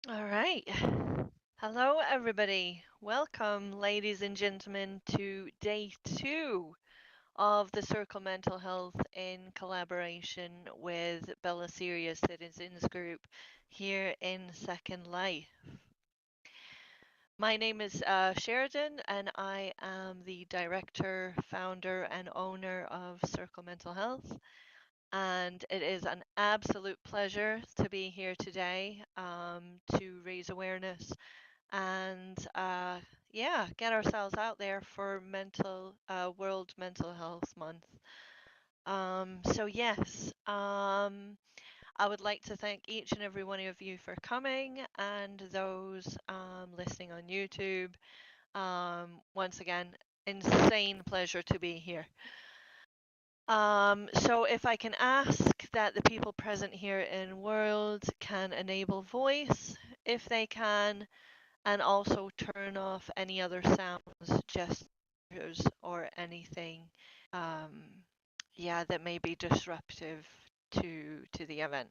All right. Hello, everybody. Welcome, ladies and gentlemen, to day 2 of the Circle Mental Health in collaboration with Belisseria Citizens Group here in Second Life. My name is Sheridan, and I am the director, founder, and owner of Circle Mental Health. And it is an absolute pleasure to be here today to raise awareness and yeah, get ourselves out there for World Mental Health Month. So yes, I would like to thank each and every one of you for coming, and those listening on YouTube. Once again, insane pleasure to be here. So if I can ask that the people present here in World can enable voice, if they can, and also turn off any other sounds, gestures, or anything, um, yeah, that may be disruptive to the event.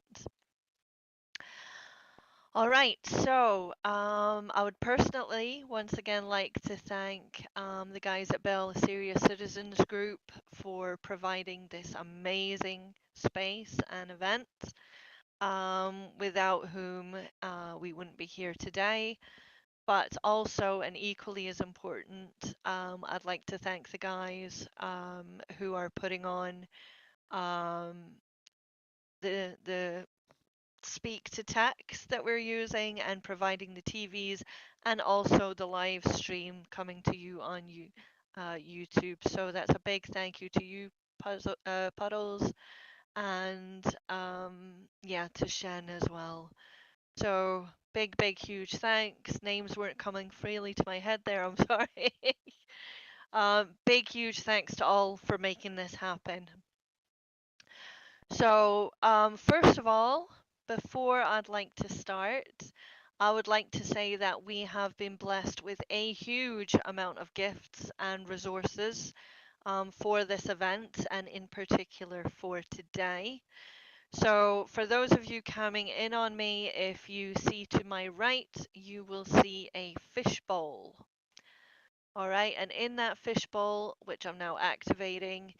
All right, so I would personally once again like to thank the guys at Belisseria Citizens Group for providing this amazing space and event, without whom we wouldn't be here today. But also, and equally as important, I'd like to thank the guys who are putting on um, the speak to text that we're using and providing the TVs, and also the live stream coming to you on YouTube. So that's a big thank you to you, Puddles, and yeah, to Shen as well. So big, huge thanks. Names weren't coming freely to my head there. I'm sorry. Big, huge thanks to all for making this happen. So, first of all, before I'd like to start, I would like to say that we have been blessed with a huge amount of gifts and resources for this event, and in particular for today. So for those of you coming in on me, if you see to my right, you will see a fishbowl. All right, and in that fishbowl, which I'm now activating,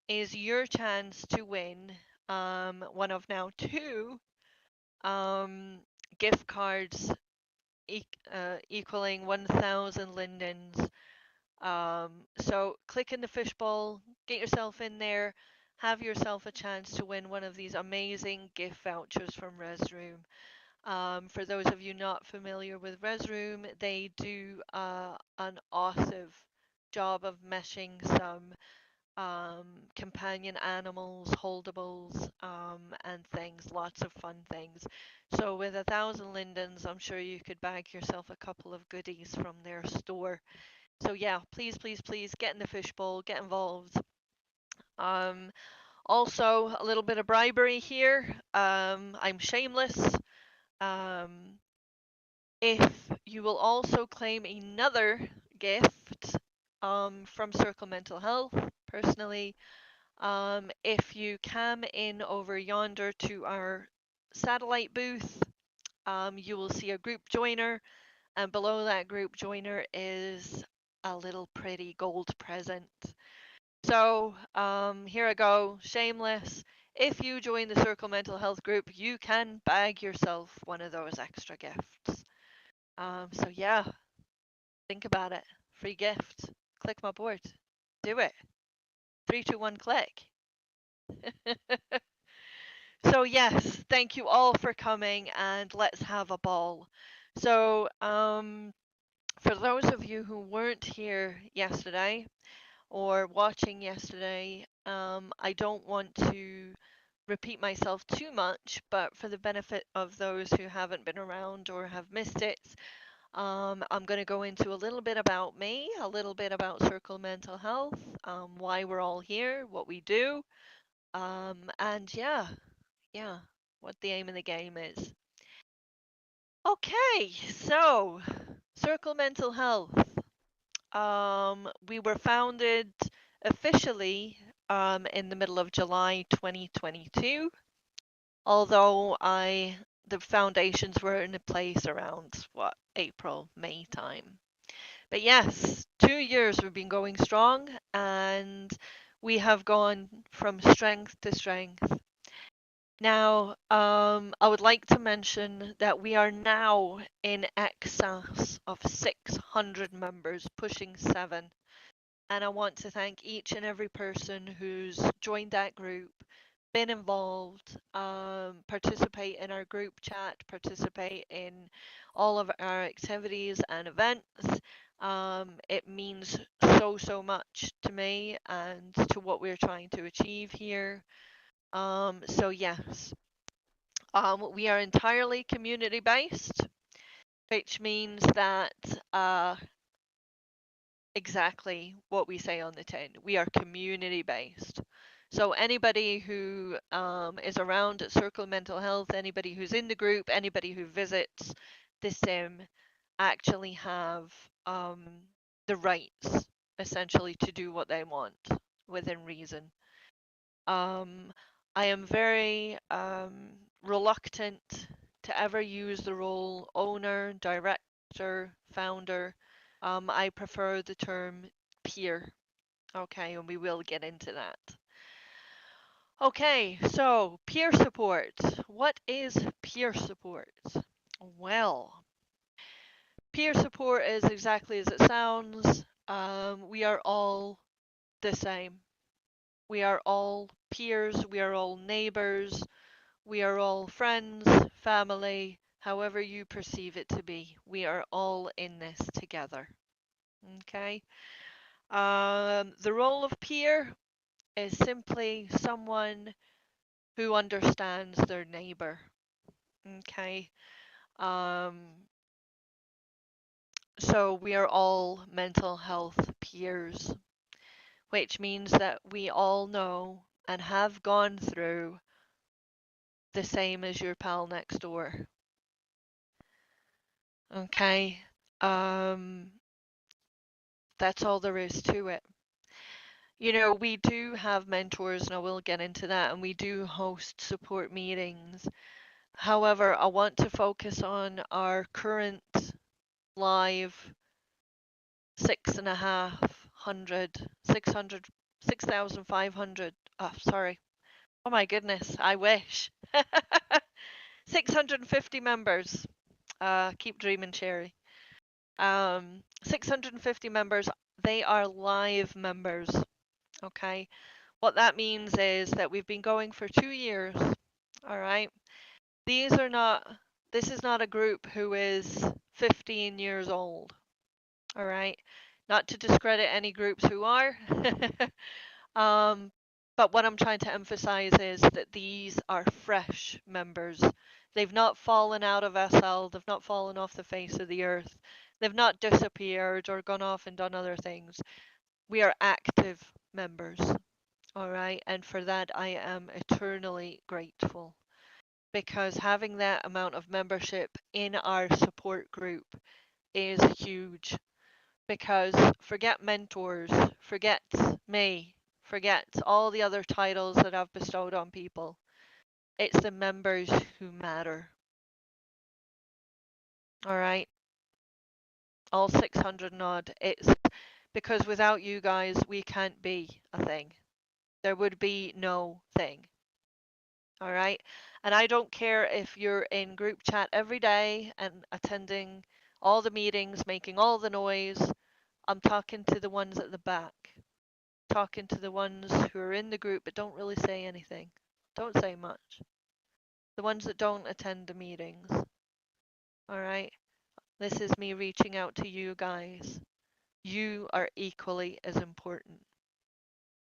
is your chance to win one of now two um, gift cards equaling 1,000 lindens. So click in the fishbowl, get yourself in there, have yourself a chance to win one of these amazing gift vouchers from Resroom. For those of you not familiar with Resroom, they do an awesome job of meshing some companion animals, holdables, and things, lots of fun things. So with 1,000 lindens, I'm sure you could bag yourself a couple of goodies from their store. So yeah, please get in the fishbowl, get involved. Um, Also, a little bit of bribery here. I'm shameless. Um, if you will also claim another gift from Circle Mental Health, personally, if you come in over yonder to our satellite booth, you will see a group joiner, and below that group joiner is a little pretty gold present. So here I go, shameless. If you join the Circle Mental Health group, you can bag yourself one of those extra gifts. So yeah, think about it. Free gift. Click my board. Do it. 3, 2, 1, click. So yes, thank you all for coming, and let's have a ball. So for those of you who weren't here yesterday or watching yesterday, I don't want to repeat myself too much, but for the benefit of those who haven't been around or have missed it, I'm going to go into a little bit about me, a little bit about Circle Mental Health, why we're all here, what we do, and yeah, what the aim of the game is. Okay, so Circle Mental Health. We were founded officially in the middle of July 2022, although I the foundations were in place around what, April, May time. But yes, 2 years we've been going strong, and we have gone from strength to strength. Now, I would like to mention that we are now in excess of 600 members, pushing 7. And I want to thank each and every person who's joined that group, been involved, participate in our group chat, participate in all of our activities and events. It means so much to me and to what we're trying to achieve here. So yes, we are entirely community based, which means that exactly what we say on the tin. We are community based. So anybody who is around at Circle Mental Health, anybody who's in the group, anybody who visits the sim actually have the rights essentially to do what they want within reason. I am very reluctant to ever use the role owner, director, founder. I prefer the term peer. Okay, and we will get into that. Okay, so peer support. What is peer support? Well, peer support is exactly as it sounds. We are all the same. We are all peers, we are all neighbors, we are all friends, family, however you perceive it to be. We are all in this together. Okay? The role of peer is simply someone who understands their neighbor. Okay? Um, so we are all mental health peers, which means that we all know and have gone through the same as your pal next door. Okay? Um, that's all there is to it. You know, we do have mentors, and I will get into that, and we do host support meetings. However, I want to focus on our current live 6,500. Oh, sorry. Oh my goodness, I wish. 650 members. Keep dreaming, Sherry. 650 members. They are live members. Okay. What that means is that we've been going for 2 years. All right. These are not, this is not a group who is 15 years old. All right. Not to discredit any groups who are. um, but what I'm trying to emphasize is that these are fresh members. They've not fallen out of SL, they've not fallen off the face of the earth, they've not disappeared or gone off and done other things. We are active members. All right. And for that, I am eternally grateful because having that amount of membership in our support group is huge. Because forget mentors, forget me, forget all the other titles that I've bestowed on people. It's the members who matter. All right. All 600 and odd. It's because without you guys, we can't be a thing. There would be no thing. All right. And I don't care if you're in group chat every day and attending all the meetings, making all the noise. I'm talking to the ones at the back, talking to the ones who are in the group but don't really say anything, don't say much. The ones that don't attend the meetings. All right. This is me reaching out to you guys. You are equally as important.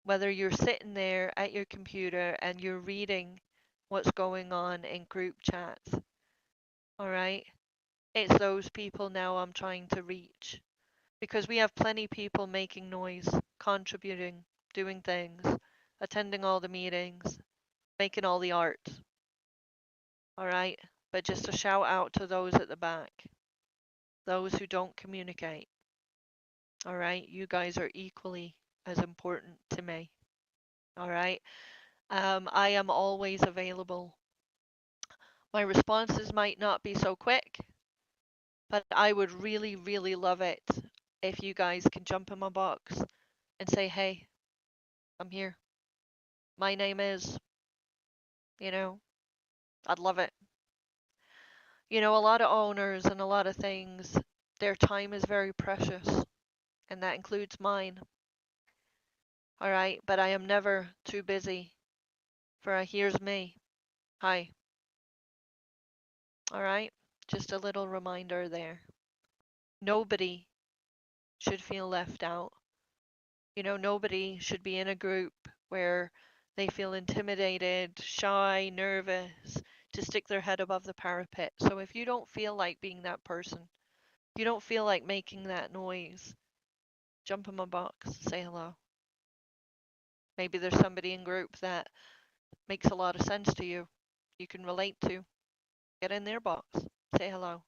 Whether you're sitting there at your computer and you're reading what's going on in group chats, all right? It's those people now I'm trying to reach because we have plenty of people making noise, contributing, doing things, attending all the meetings, making all the art. All right? But just a shout out to those at the back, those who don't communicate. All right? You guys are equally as important to me. All right? I am always available. My responses might not be so quick, but I would really, really love it if you guys can jump in my box and say, hey, I'm here. My name is, you know, I'd love it. You know, a lot of owners and a lot of things, their time is very precious, and that includes mine. All right, but I am never too busy for a here's me. Hi. All right, just a little reminder there. Nobody should feel left out. You know, nobody should be in a group where they feel intimidated, shy, nervous to stick their head above the parapet. So if you don't feel like being that person, if you don't feel like making that noise, jump in my box, say hello. Maybe there's somebody in group that makes a lot of sense to you, you can relate to. Get in their box, say hello.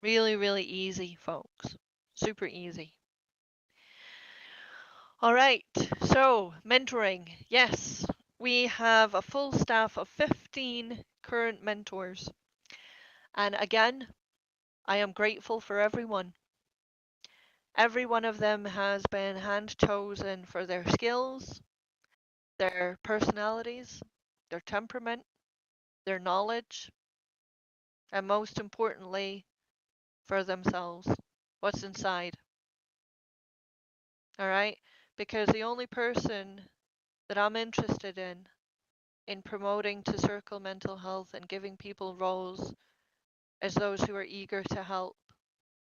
Really, really easy, folks. Super easy. All right, so mentoring. Yes, we have a full staff of 15 current mentors. And again, I am grateful for everyone. Every one of them has been hand chosen for their skills, their personalities, their temperament, their knowledge, and most importantly, for themselves. What's inside? All right? Because the only person that I'm interested in promoting to circle mental health and giving people roles is those who are eager to help,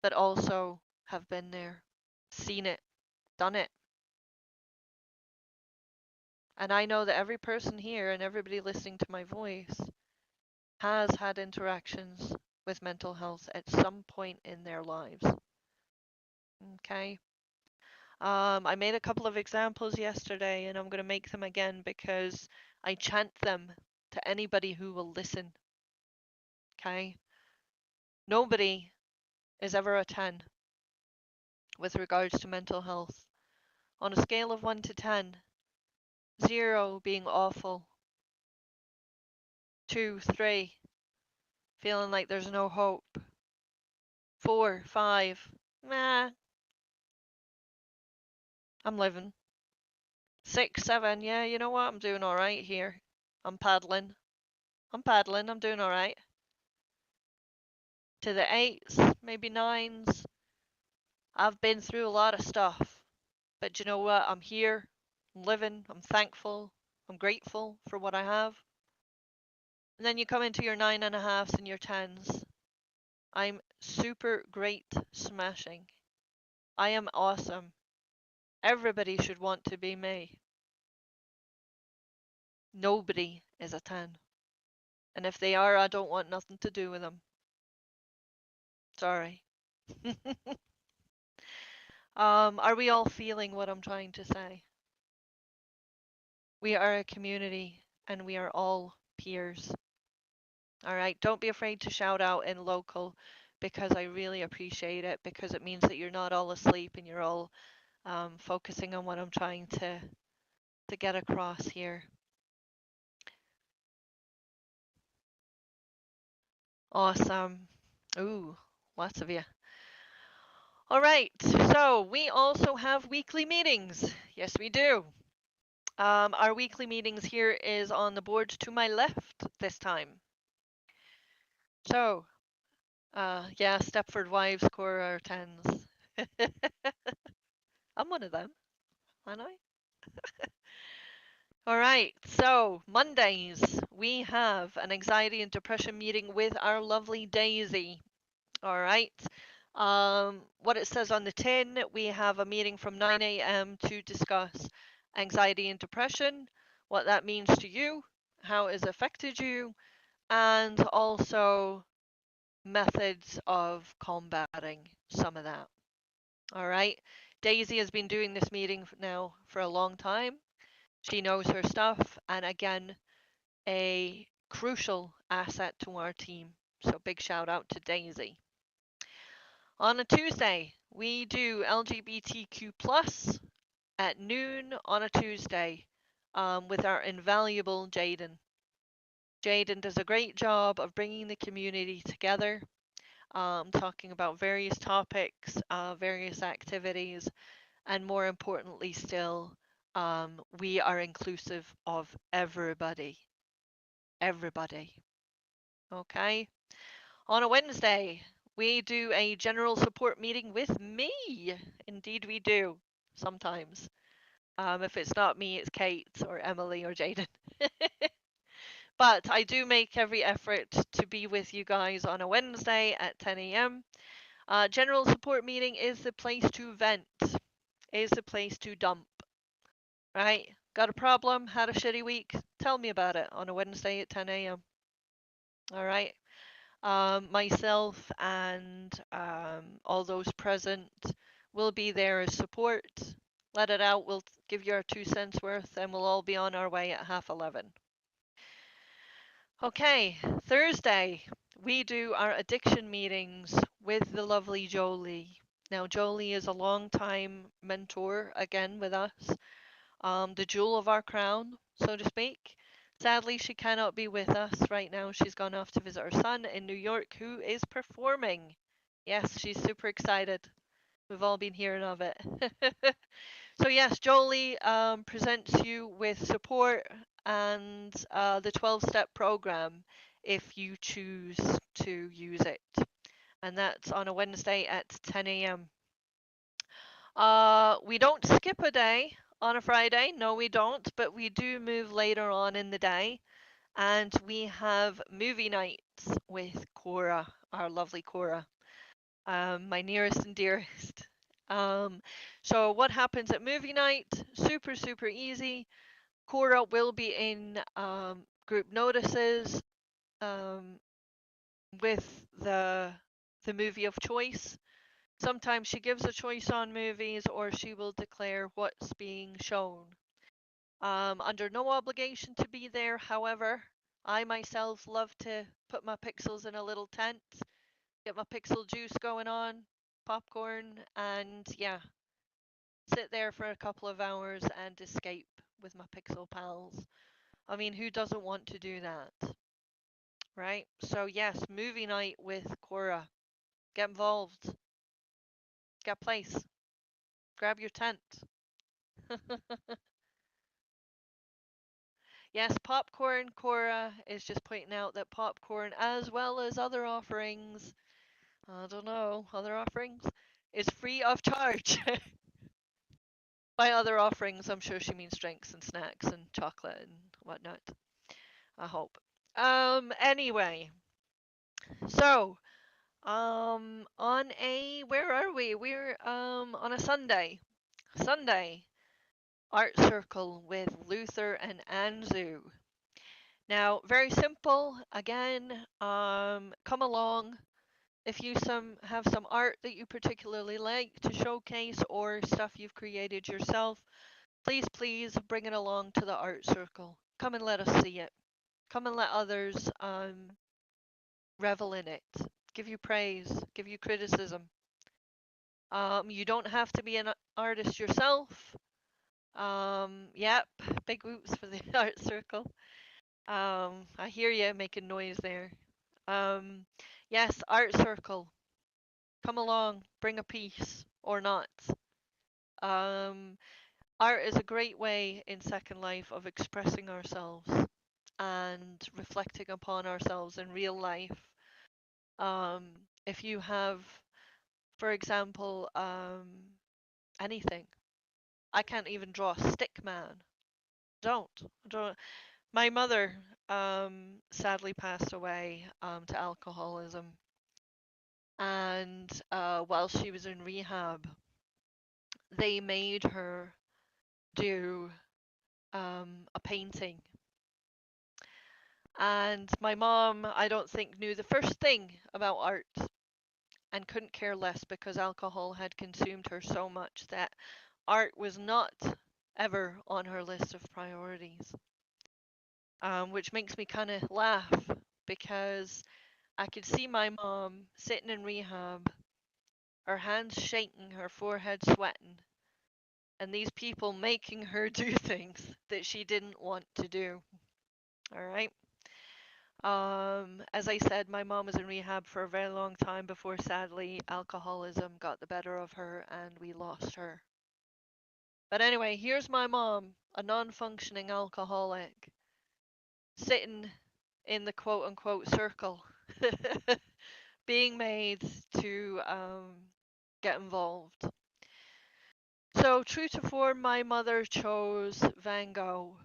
but also have been there, seen it, done it. And I know that every person here and everybody listening to my voice has had interactions with mental health at some point in their lives. Okay. I made a couple of examples yesterday and I'm going to make them again because I chant them to anybody who will listen. Okay. Nobody is ever a 10 with regards to mental health. On a scale of 1 to 10, 0 being awful, 2, 3, feeling like there's no hope, 4, 5, nah, I'm living, 6, 7, yeah, you know what, I'm doing alright here. I'm paddling. I'm doing alright. To the 8s, maybe 9s, I've been through a lot of stuff. But you know what, I'm here, I'm living, I'm thankful, I'm grateful for what I have. And then you come into your 9.5s and your 10s. I'm super great smashing. I am awesome. Everybody should want to be me. Nobody is a 10. And if they are, I don't want nothing to do with them. Sorry. Are we all feeling what I'm trying to say? We are a community and we are all peers. All right, don't be afraid to shout out in local because I really appreciate it because it means that you're not all asleep and you're all focusing on what I'm trying to get across here. Awesome. Ooh, lots of you. All right, so we also have weekly meetings. Yes, we do. Our weekly meetings here is on the board to my left this time. So, yeah, Stepford Wives Core are 10s. I'm one of them, aren't I? All right, so Mondays, we have an anxiety and depression meeting with our lovely Daisy. All right. What it says on the tin, we have a meeting from 9 a.m. to discuss anxiety and depression, what that means to you, how it's affected you, and also methods of combating some of that. All right. Daisy has been doing this meeting now for a long time. She knows her stuff, and again, a crucial asset to our team. So big shout out to Daisy. On a Tuesday, we do LGBTQ plus at noon on a Tuesday with our invaluable Jaden. Jaden does a great job of bringing the community together, talking about various topics, various activities, and more importantly, still, we are inclusive of everybody. Everybody. Okay? On a Wednesday, we do a general support meeting with me. Indeed, we do. Sometimes. If it's not me, it's Kate or Emily or Jaden. But I do make every effort to be with you guys on a Wednesday at 10 a.m. General support meeting is the place to vent, is the place to dump, right? Got a problem? Had a shitty week? Tell me about it on a Wednesday at 10 a.m. All right. Myself and all those present will be there as support. Let it out. We'll give you our 2 cents worth, and we'll all be on our way at 11:30. Okay, Thursday, we do our addiction meetings with the lovely Jolie. Now, Jolie is a long-time mentor again with us, the jewel of our crown, so to speak. Sadly, she cannot be with us right now. She's gone off to visit her son in New York, who is performing. Yes, she's super excited. We've all been hearing of it. So yes, Jolie presents you with support and the 12-step program if you choose to use it. And that's on a Wednesday at 10 a.m. We don't skip a day on a Friday. No, we don't, but we do move later on in the day. And we have movie nights with Cora, our lovely Cora, my nearest and dearest. Um, so what happens at movie night? Super, super easy. Cora will be in group notices um, with the movie of choice. Sometimes she gives a choice on movies, or she will declare what's being shown. Under no obligation to be there, however, I myself love to put my pixels in a little tent, get my pixel juice going on, popcorn, and yeah, sit there for a couple of hours and escape with my pixel pals. I mean, who doesn't want to do that? Right? So, yes, movie night with Cora. Get involved. Get a place. Grab your tent. Yes, popcorn. Cora is just pointing out that popcorn, as well as other offerings, I don't know, other offerings, is free of charge. By other offerings, I'm sure she means drinks and snacks and chocolate and whatnot. I hope. Anyway, so on a where are we? We're on a Sunday. Sunday art circle with Luther and Anzu. Now, very simple. Again, come along if you have some art that you particularly like to showcase or stuff you've created yourself. Please bring it along to the art circle. Come and let us see it. Come and let others revel in it. Give you praise. Give you criticism. You don't have to be an artist yourself. Yep, big whoops for the art circle. I hear you making noise there. Um, yes, art circle. Come along, bring a piece or not. Um, Art is a great way in Second Life of expressing ourselves and reflecting upon ourselves in real life. Um, if you have, for example, anything, I can't even draw a stick man. Don't. My mother sadly passed away to alcoholism, and while she was in rehab, they made her do a painting. And my mom, I don't think, knew the first thing about art and couldn't care less because alcohol had consumed her so much that art was not ever on her list of priorities. Which makes me kind of laugh because I could see my mom sitting in rehab, her hands shaking, her forehead sweating, and these people making her do things that she didn't want to do. All right. As I said, my mom was in rehab for a very long time before sadly alcoholism got the better of her and we lost her. But anyway, here's my mom, a non-functioning alcoholic, sitting in the quote unquote circle, being made to get involved. So, true to form, my mother chose Van Gogh,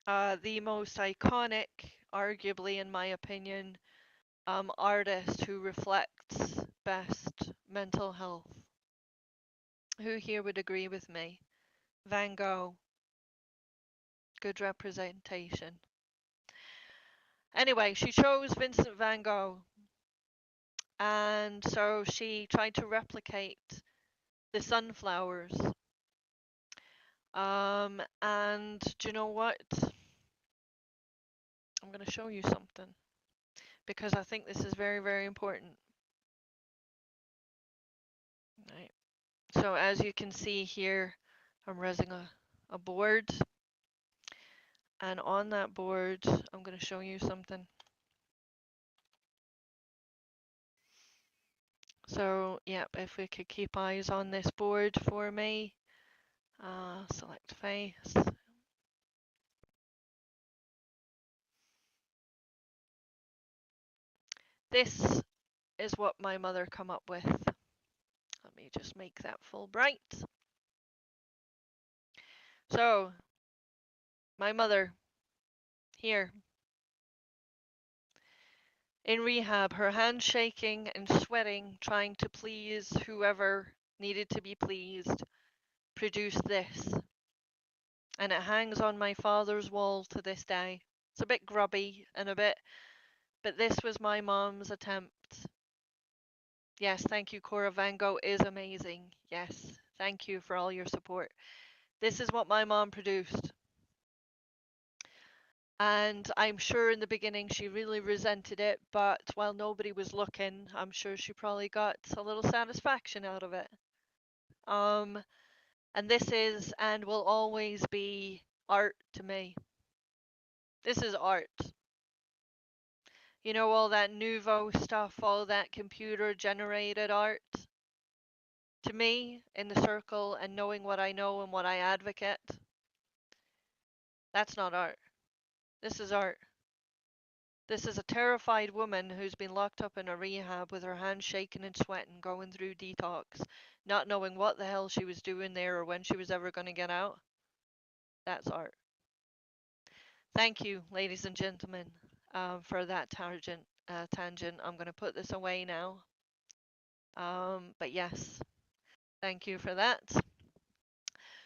the most iconic, arguably in my opinion, artist who reflects best mental health. Who here would agree with me? Van Gogh, good representation. Anyway, she chose Vincent van Gogh, and so she tried to replicate the sunflowers. And do you know what? I'm going to show you something because I think this is very, very important. Right. So as you can see here, I'm resing a board, and on that board, I'm going to show you something. So, yep, if we could keep eyes on this board for me, select face. This is what my mother come up with. Let me just make that full bright. So, my mother here in rehab, her hands shaking and sweating, trying to please whoever needed to be pleased, produced this. And it hangs on my father's wall to this day. It's a bit grubby and but this was my mom's attempt. Yes, thank you, Cora. Van Gogh is amazing. Yes, thank you for all your support. This is what my mom produced. And I'm sure in the beginning she really resented it, but while nobody was looking, I'm sure she probably got a little satisfaction out of it. And this is and will always be art to me. This is art. You know, all that nouveau stuff, all that computer generated art. To me, in the circle and knowing what I know and what I advocate, that's not art. This is art. This is a terrified woman who's been locked up in a rehab with her hands shaking and sweating, going through detox, not knowing what the hell she was doing there or when she was ever going to get out. That's art. Thank you, ladies and gentlemen, for that tangent. I'm going to put this away now. But yes, thank you for that.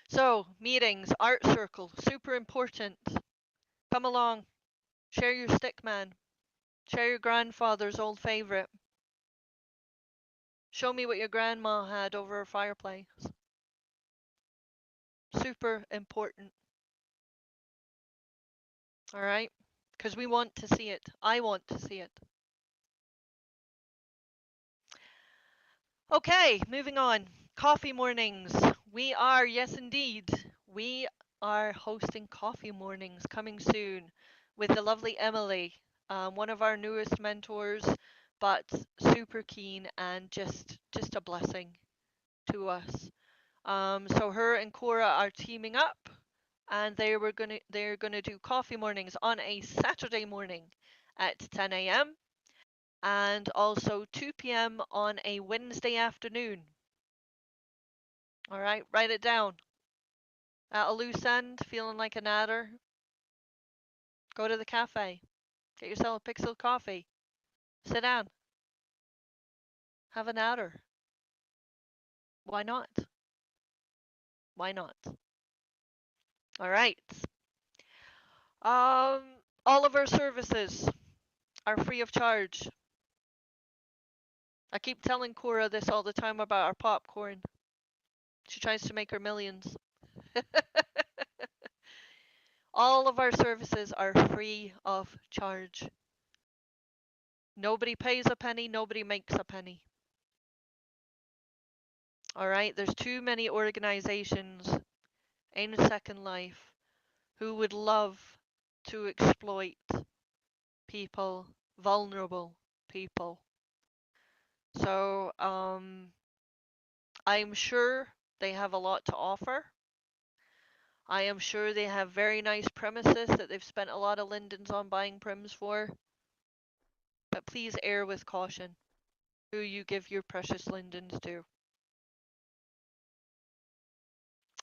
So, meetings, art circle, super important. Come along, share your stick man, share your grandfather's old favorite. Show me what your grandma had over her fireplace. Super important. All right? Because we want to see it. I want to see it. Okay, moving on. Coffee mornings. We are, yes indeed, we are hosting coffee mornings coming soon with the lovely Emily, one of our newest mentors, but super keen and just a blessing to us. So her and Cora are teaming up, and they're gonna do coffee mornings on a Saturday morning at 10 a.m. and also 2 p.m. on a Wednesday afternoon. All right, write it down. At a loose end, feeling like an adder, go to the cafe, get yourself a pixel coffee, sit down, have an adder. Why not? Why not? All right. All of our services are free of charge. I keep telling Cora this all the time about our popcorn. She tries to make her millions. All of our services are free of charge. Nobody pays a penny, nobody makes a penny. All right, there's too many organizations in Second Life who would love to exploit people, vulnerable people. So I'm sure they have a lot to offer. I am sure they have very nice premises that they've spent a lot of lindens on buying prims for. But please err with caution who you give your precious lindens to.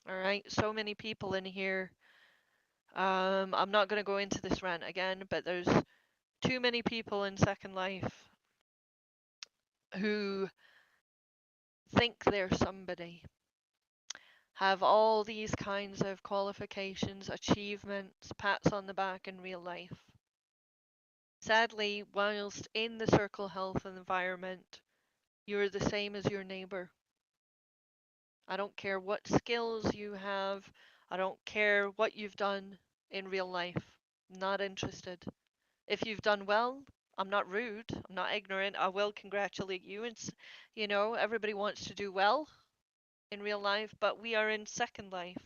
Alright, so many people in here. I'm not going to go into this rant again, but there's too many people in Second Life who think they're somebody, have all these kinds of qualifications, achievements, pats on the back in real life. Sadly, whilst in the circle health and environment, you're the same as your neighbor. I don't care what skills you have. I don't care what you've done in real life. Not interested. If you've done well, I'm not rude. I'm not ignorant. I will congratulate you. And, everybody wants to do well in real life, but we are in Second Life,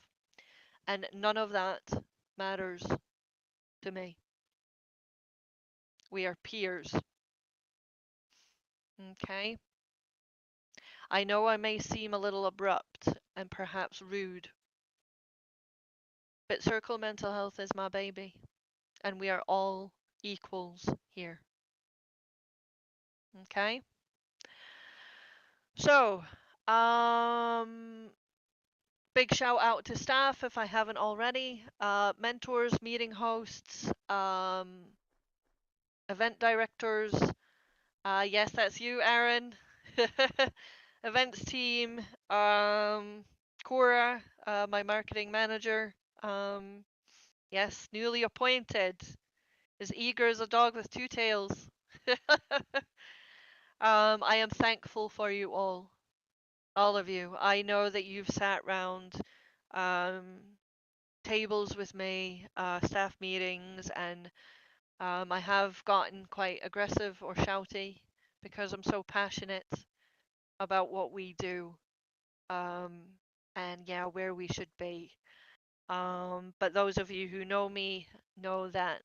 and none of that matters to me. We are peers. Okay? I know I may seem a little abrupt and perhaps rude, but Circle Mental Health is my baby, and we are all equals here. Okay? So, big shout out to staff if I haven't already, mentors, meeting hosts, event directors. Yes, that's you, Aaron. Events team, Cora, my marketing manager. Yes, newly appointed, as eager as a dog with two tails. I am thankful for you all of you. I know that you've sat round um, tables with me, staff meetings, and I have gotten quite aggressive or shouty because I'm so passionate about what we do, um, and yeah, where we should be. But those of you who know me know that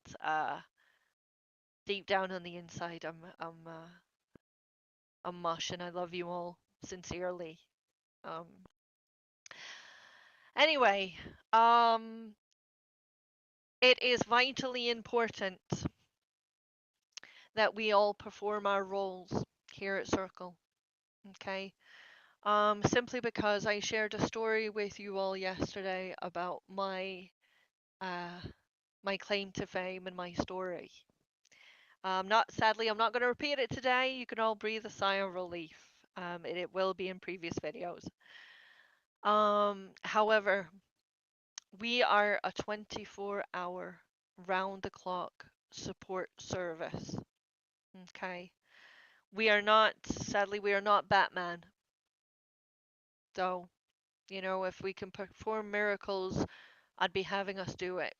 deep down on the inside, I'm mush, and I love you all sincerely. Um, anyway, it is vitally important that we all perform our roles here at Circle. Okay. Simply because I shared a story with you all yesterday about uh, my claim to fame and my story. Sadly, I'm not going to repeat it today. You can all breathe a sigh of relief. It will be in previous videos. However, we are a 24-hour, round-the-clock support service. Okay. Sadly, we are not Batman. So, if we can perform miracles, I'd be having us do it.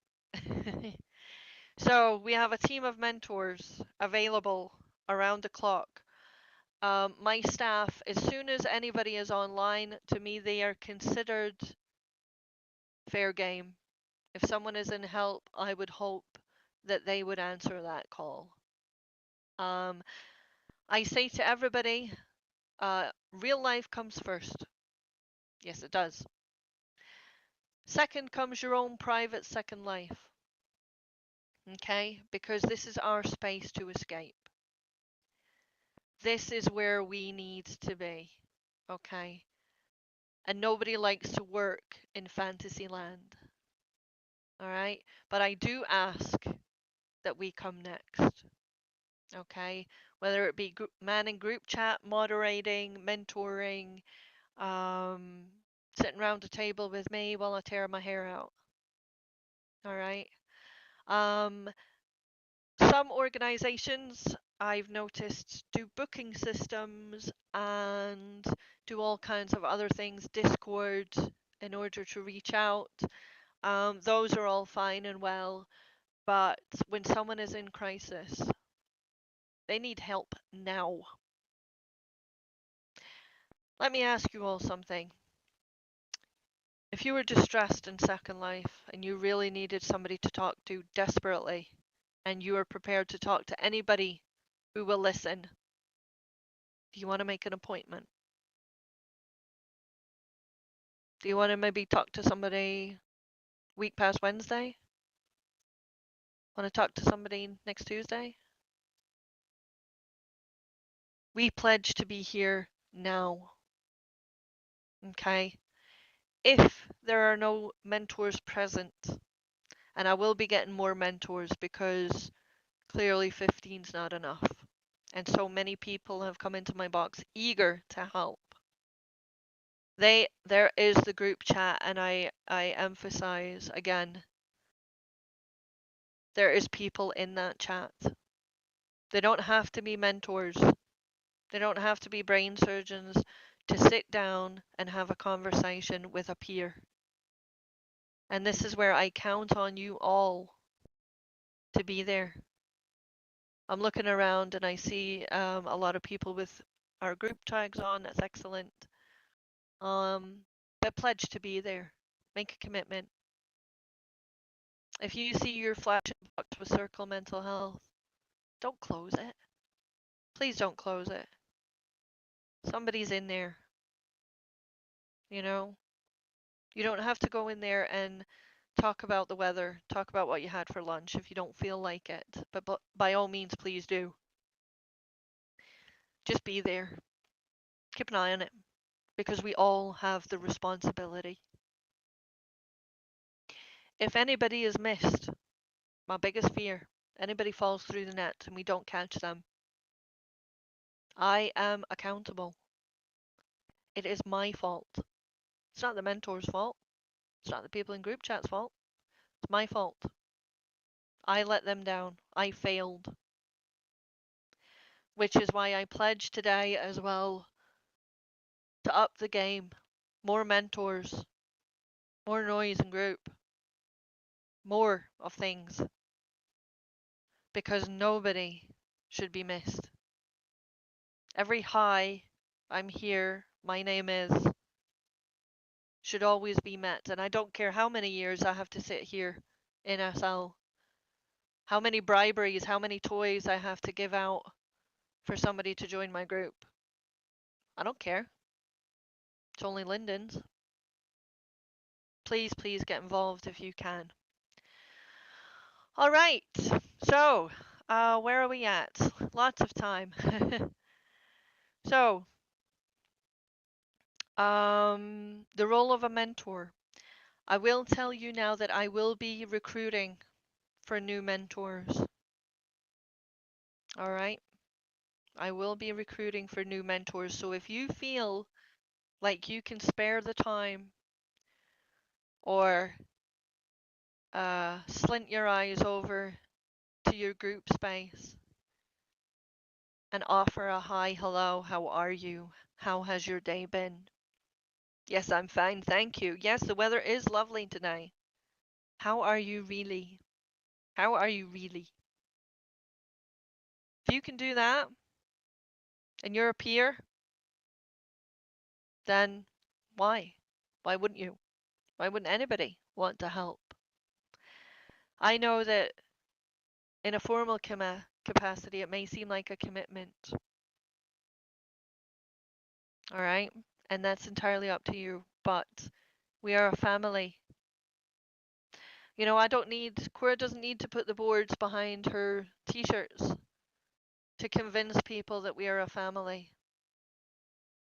So, we have a team of mentors available around the clock. My staff, as soon as anybody is online, to me, they are considered fair game. If someone is in help, I would hope that they would answer that call. I say to everybody, real life comes first. Yes, it does. Second comes your own private second life. Okay? Because this is our space to escape. This is where we need to be. Okay? And nobody likes to work in fantasy land. Alright? But I do ask that we come next. Okay? Whether it be manning group chat, moderating, mentoring, sitting around a table with me while I tear my hair out. Alright? Some organizations I've noticed do booking systems and do all kinds of other things, Discord, in order to reach out. Those are all fine and well, but when someone is in crisis, they need help now. Let me ask you all something. If you were distressed in Second Life and you really needed somebody to talk to desperately, and you are prepared to talk to anybody who will listen, do you want to make an appointment? Do you want to maybe talk to somebody week past Wednesday? Want to talk to somebody next Tuesday? We pledge to be here now. Okay? If there are no mentors present, and I will be getting more mentors because clearly 15's not enough. And so many people have come into my box eager to help. There is the group chat, and I emphasize again, there is people in that chat. They don't have to be mentors. They don't have to be brain surgeons to sit down and have a conversation with a peer. And this is where I count on you all to be there. I'm looking around and I see a lot of people with our group tags on. That's excellent. But pledge to be there. Make a commitment. If you see your flashing box with Circle Mental Health, don't close it. Please don't close it. Somebody's in there. You know, you don't have to go in there and talk about the weather, talk about what you had for lunch if you don't feel like it. But by all means, please do. Just be there. Keep an eye on it because we all have the responsibility. If anybody is missed, my biggest fear, anybody falls through the net and we don't catch them, I am accountable. It is my fault. It's not the mentor's fault. It's not the people in group chat's fault. It's my fault. I let them down. I failed. Which is why I pledged today as well to up the game. More mentors. More noise in group. More of things. Because nobody should be missed. Every hi, I'm here, my name is, should always be met. And I don't care how many years I have to sit here in SL. How many briberies, how many toys I have to give out for somebody to join my group. I don't care. It's only Lyndon's. Please, please get involved if you can. All right. So, where are we at? Lots of time. So, the role of a mentor. I will tell you now that I will be recruiting for new mentors. All right. I will be recruiting for new mentors. So if you feel like you can spare the time or slint your eyes over to your group space and offer a hi, hello, how are you? How has your day been? Yes, I'm fine, thank you. Yes, the weather is lovely today. How are you really? How are you really? If you can do that and you're a peer, then why? Why wouldn't you? Why wouldn't anybody want to help? I know that in a formal capacity, it may seem like a commitment. All right. And that's entirely up to you. But we are a family. You know, Cora doesn't need to put the boards behind her t-shirts to convince people that we are a family,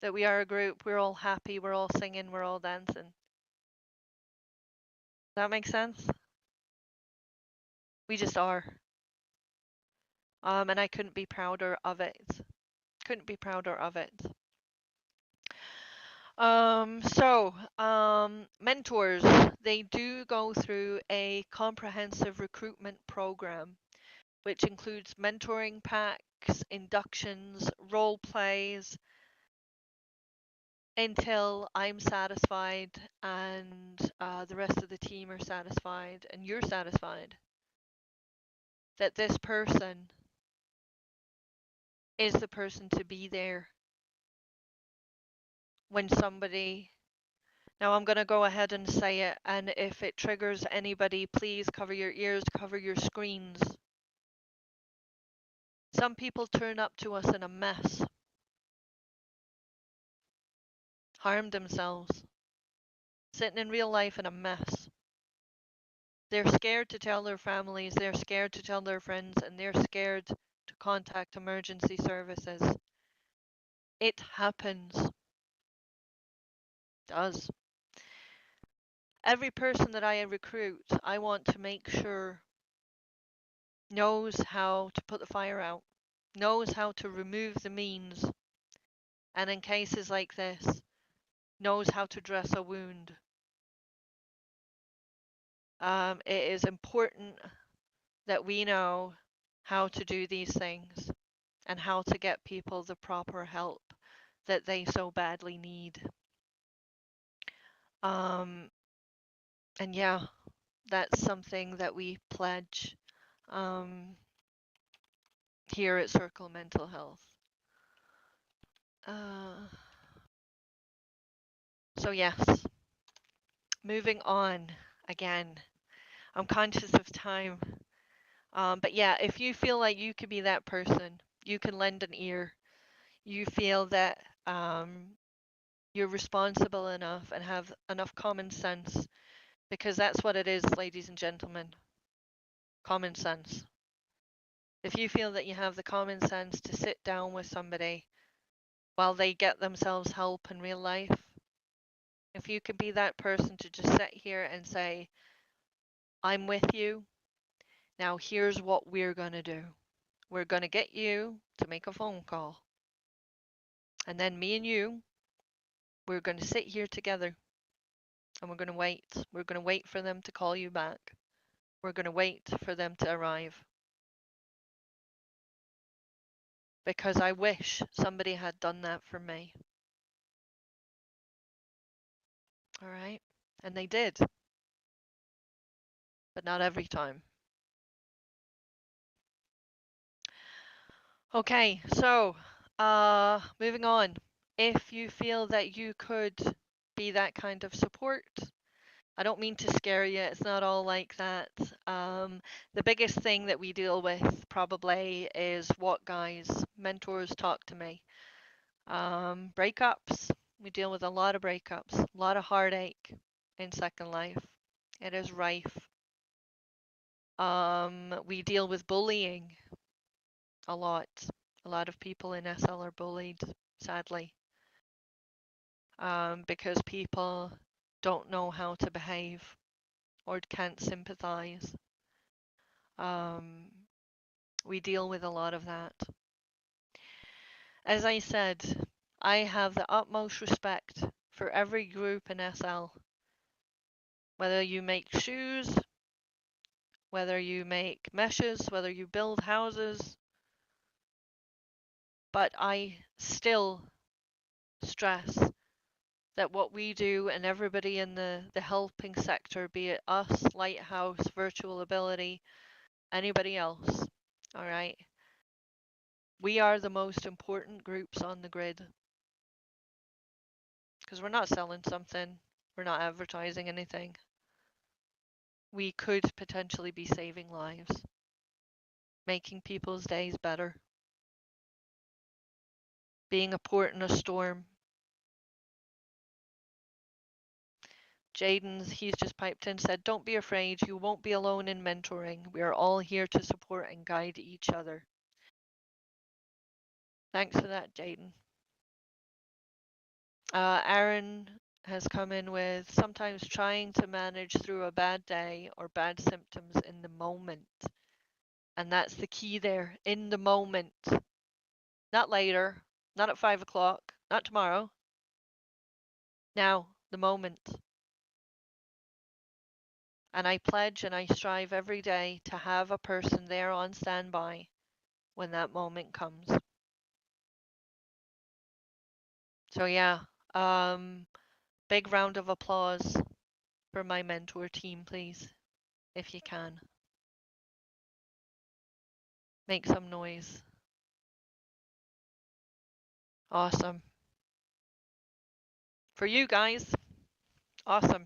that we are a group, we're all happy, we're all singing, we're all dancing. Does that make sense? We just are. And I couldn't be prouder of it. Couldn't be prouder of it. Mentors, they do go through a comprehensive recruitment program, which includes mentoring packs, inductions, role plays, until I'm satisfied and the rest of the team are satisfied and you're satisfied that this person is the person to be there when somebody. Now I'm going to go ahead and say it, and if it triggers anybody, please cover your ears, cover your screens. Some people turn up to us in a mess, harmed themselves, sitting in real life in a mess. They're scared to tell their families, they're scared to tell their friends, and they're scared to contact emergency services. It happens. Does. Every person that I recruit, I want to make sure knows how to put the fire out, knows how to remove the means, and in cases like this, knows how to dress a wound. It is important that we know how to do these things and how to get people the proper help that they so badly need. Um, and yeah, that's something that we pledge um, here at Circle Mental Health. So yes, moving on again. I'm conscious of time. But yeah, if you feel like you could be that person, you can lend an ear. You feel that you're responsible enough and have enough common sense, because that's what it is, ladies and gentlemen. Common sense. If you feel that you have the common sense to sit down with somebody while they get themselves help in real life, if you could be that person to just sit here and say, I'm with you. Now here's what we're going to do. We're going to get you to make a phone call. And then me and you, we're going to sit here together and we're going to wait. We're going to wait for them to call you back. We're going to wait for them to arrive. Because I wish somebody had done that for me. All right? And they did, but not every time. Okay, so moving on. If you feel that you could be that kind of support, I don't mean to scare you, it's not all like that. The biggest thing that we deal with probably is what guys, mentors talk to me. Breakups. We deal with a lot of breakups, a lot of heartache in Second Life. It is rife. We deal with bullying a lot. A lot of people in SL are bullied, sadly, because people don't know how to behave or can't sympathize. We deal with a lot of that. As I said, I have the utmost respect for every group in SL. Whether you make shoes, whether you make meshes, whether you build houses, but I still stress that what we do and everybody in the helping sector, be it us, Lighthouse, Virtual Ability, anybody else, all right, we are the most important groups on the grid. Because we're not selling something, we're not advertising anything. We could potentially be saving lives, making people's days better, being a port in a storm. Jaden's, he's just piped in, said, don't be afraid, you won't be alone in mentoring. We are all here to support and guide each other. Thanks for that, Jaden. Aaron has come in with sometimes trying to manage through a bad day or bad symptoms in the moment. And that's the key there, in the moment. Not later, not at 5 o'clock, not tomorrow. Now, the moment. And I pledge and I strive every day to have a person there on standby when that moment comes. So yeah, big round of applause for my mentor team, please, if you can. Make some noise. Awesome. For you guys, awesome.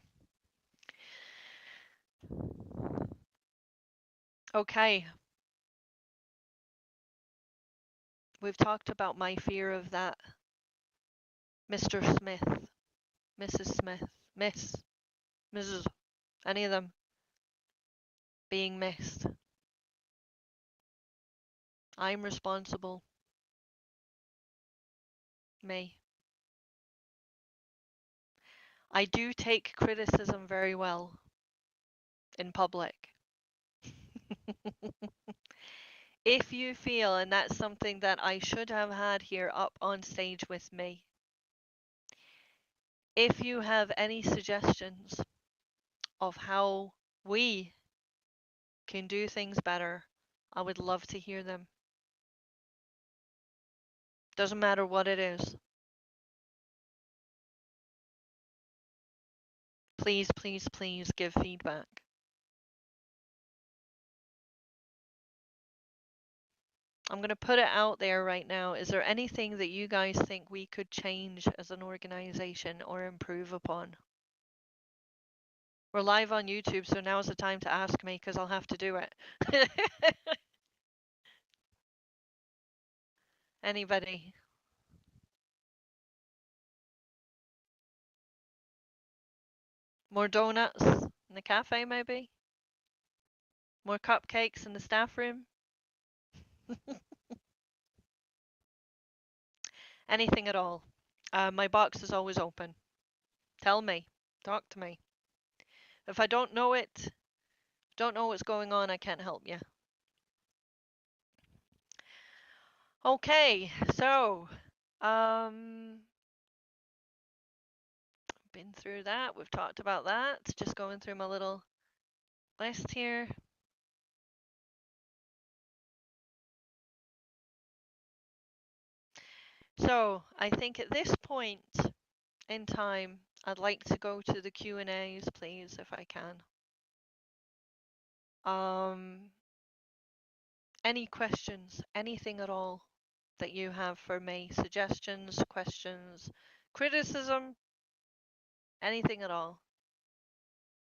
Okay. We've talked about my fear of that Mr. Smith, Mrs. Smith, Miss, Mrs. Any of them being missed. I'm responsible. Me. I do take criticism very well in public. If you feel, and that's something that I should have had here up on stage with me, if you have any suggestions of how we can do things better, I would love to hear them. Doesn't matter what it is. Please, please, please give feedback. I'm going to put it out there right now. Is there anything that you guys think we could change as an organization or improve upon? We're live on YouTube, so now's the time to ask me because I'll have to do it. Anybody? More donuts in the cafe, maybe? More cupcakes in the staff room? Anything at all. My box is always open. Tell me. Talk to me. If I don't know it, don't know what's going on, I can't help you. Okay, so been through that. We've talked about that. Just going through my little list here. So I think at this point in time, I'd like to go to the Q&As, please, if I can. Any questions, anything at all that you have for me? Suggestions, questions, criticism, anything at all?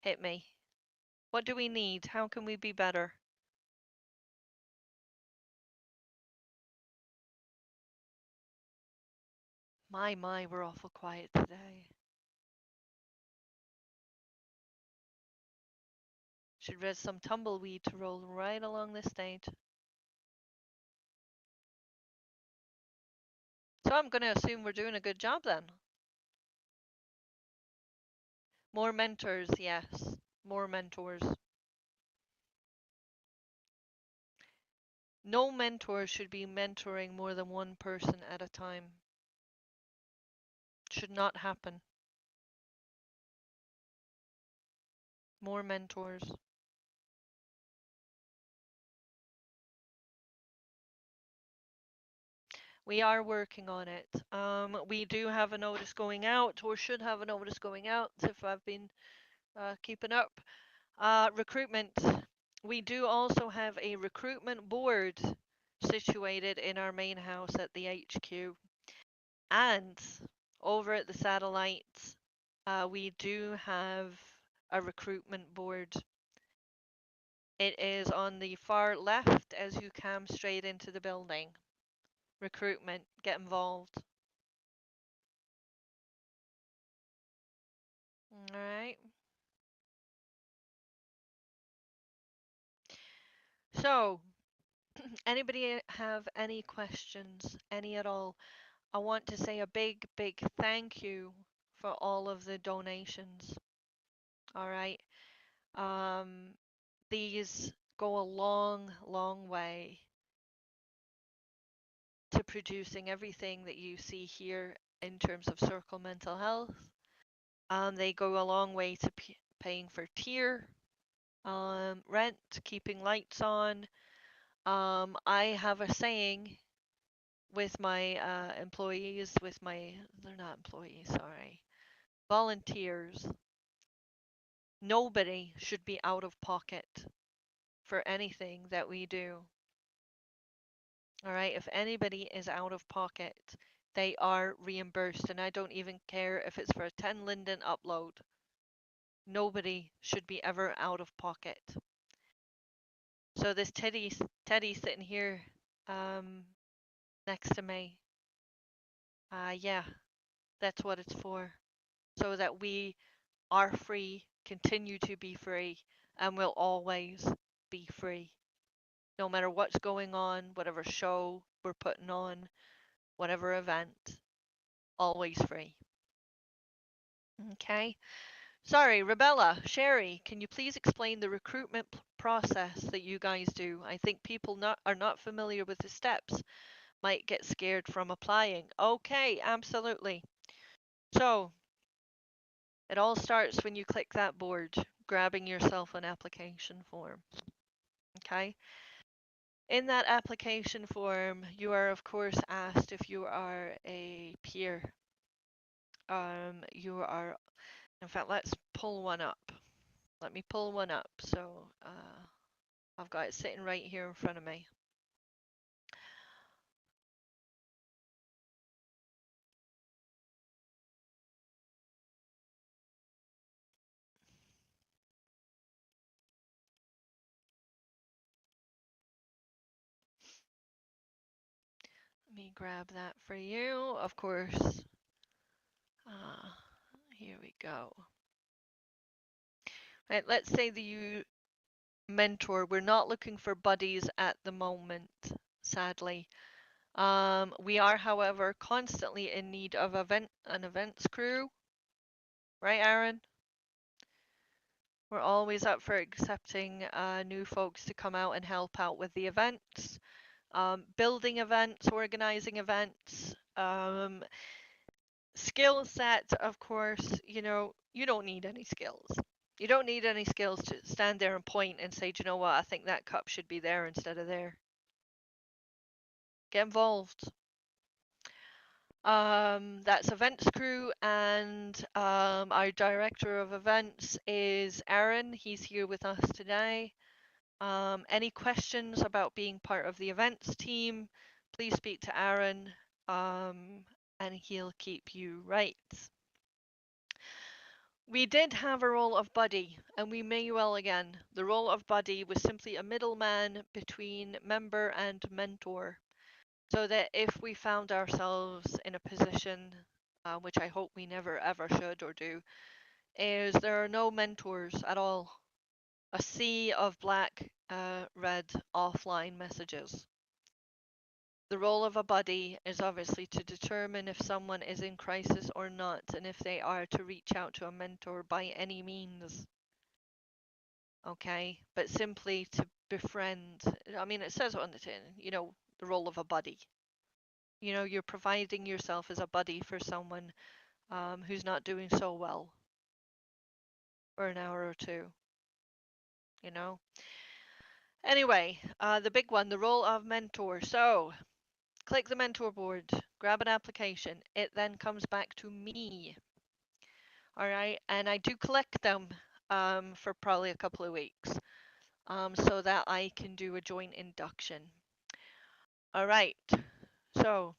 Hit me. What do we need? How can we be better? My, we're awful quiet today. Should raise some tumbleweed to roll right along this stage. So I'm going to assume we're doing a good job then. More mentors, yes. More mentors. No mentor should be mentoring more than one person at a time. Should not happen. More mentors. We are working on it. We do have a notice going out, or should have a notice going out if I've been keeping up. Recruitment. We do also have a recruitment board situated in our main house at the HQ. And over at the satellites, we do have a recruitment board. It is on the far left as you come straight into the building. Recruitment, get involved. All right. So, anybody have any questions, any at all? I want to say a big, big thank you for all of the donations. All right. Um, these go a long, long way to producing everything that you see here in terms of Circle Mental Health. They go a long way to paying for tier, rent, keeping lights on. I have a saying with my employees, they're not employees, sorry, volunteers. Nobody should be out of pocket for anything that we do. All right, if anybody is out of pocket, they are reimbursed, and I don't even care if it's for a 10 Linden upload. Nobody should be ever out of pocket. So this Teddy sitting here, next to me. Yeah, that's what it's for. So that we are free, continue to be free, and will always be free. No matter what's going on, whatever show we're putting on, whatever event, always free. Okay. Sorry, Rebella, Sherry, can you please explain the recruitment process that you guys do? I think people are not familiar with the steps, might get scared from applying. Okay, absolutely. So, it all starts when you click that board, grabbing yourself an application form. Okay? In that application form, you are, of course, asked if you are a peer. You are, in fact, let's pull one up. Let me pull one up. So, I've got it sitting right here in front of me. Let me grab that for you, of course. Uh, Here we go. Right, let's say that you mentor. We're not looking for buddies at the moment, sadly. We are, however, constantly in need of an events crew. Right, Aaron? We're always up for accepting new folks to come out and help out with the events, building events, organizing events. Skill set, of course, you don't need any skills. You don't need any skills to stand there and point and say, do you know what, I think that cup should be there instead of there. Get involved. That's events crew, and our director of events is Aaron. He's here with us today. Any questions about being part of the events team, please speak to Aaron, and he'll keep you right. We did have a role of buddy, and we may well again. The role of buddy was simply a middleman between member and mentor, so that if we found ourselves in a position, which I hope we never ever should or do, is there are no mentors at all. A sea of black, red offline messages. The role of a buddy is obviously to determine if someone is in crisis or not, and if they are, to reach out to a mentor by any means. Okay, but simply to befriend. I mean, it says on the tin, the role of a buddy. You're providing yourself as a buddy for someone who's not doing so well for an hour or two, you know. Anyway, the big one, the role of mentor. So, click the mentor board, grab an application. It then comes back to me. All right, and I do collect them for probably a couple of weeks so that I can do a joint induction. All right, so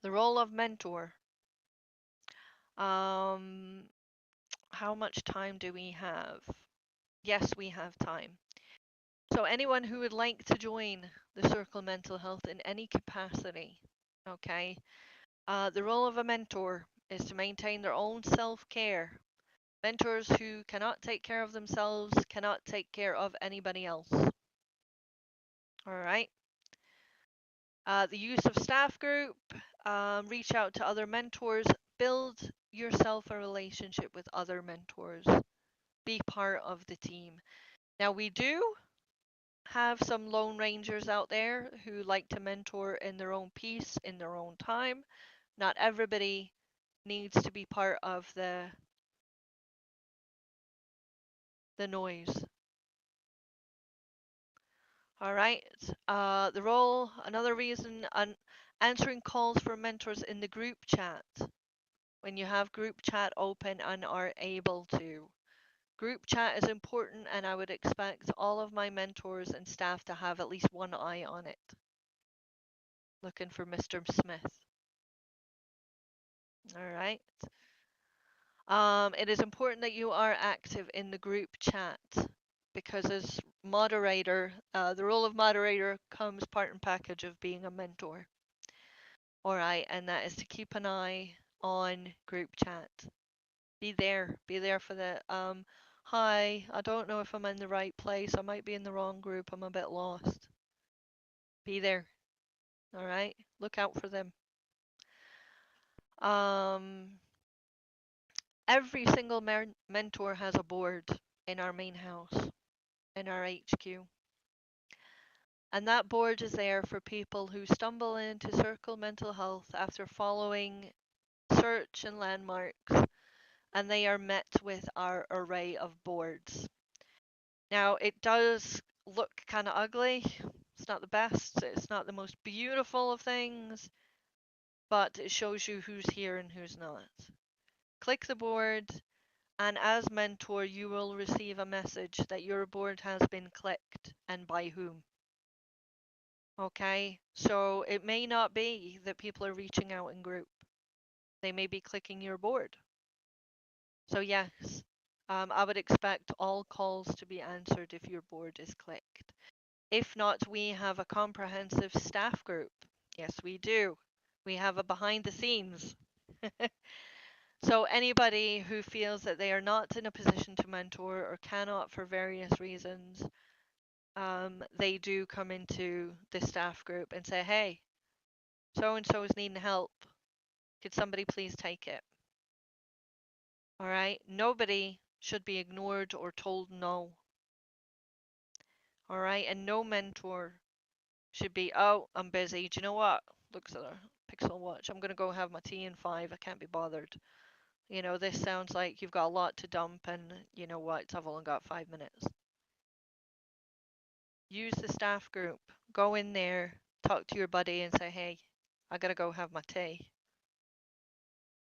the role of mentor. Um, how much time do we have? Yes, we have time. So anyone who would like to join the Circle Mental Health in any capacity, okay? The role of a mentor is to maintain their own self-care. Mentors who cannot take care of themselves cannot take care of anybody else. All right. The use of staff group, reach out to other mentors, build yourself a relationship with other mentors, be part of the team. Now, we do have some lone rangers out there who like to mentor in their own pace, in their own time. Not everybody needs to be part of the noise. All right. The role, another reason, answering calls for mentors in the group chat. When you have group chat open and are able to. Group chat is important, and I would expect all of my mentors and staff to have at least one eye on it. Looking for Mr. Smith. All right. It is important that you are active in the group chat because as moderator, the role of moderator comes part and package of being a mentor. All right, and that is to keep an eye on group chat. Be there for the hi, I don't know if I'm in the right place. I might be in the wrong group. I'm a bit lost. Be there. All right? Look out for them. Um every single mentor has a board in our main house, in our HQ. And that board is there for people who stumble into Circle Mental Health after following search and landmarks, and they are met with our array of boards. Now, it does look kind of ugly. It's not the best, it's not the most beautiful of things, but it shows you who's here and who's not. Click the board, and as mentor, you will receive a message that your board has been clicked and by whom. Okay, so it may not be that people are reaching out in group, they may be clicking your board. So, yes, I would expect all calls to be answered if your board is clicked. If not, we have a comprehensive staff group. Yes, we do. We have a behind the scenes. So anybody who feels that they are not in a position to mentor or cannot for various reasons, they do come into the staff group and say, hey, so and so is needing help. Could somebody please take it? All right. Nobody should be ignored or told no. All right. And no mentor should be, oh, I'm busy. Do you know what? Looks at her Pixel Watch. I'm going to go have my tea in 5. I can't be bothered. You know, this sounds like you've got a lot to dump, and you know what? I've only got 5 minutes. Use the staff group. Go in there, talk to your buddy, and say, hey, I got to go have my tea.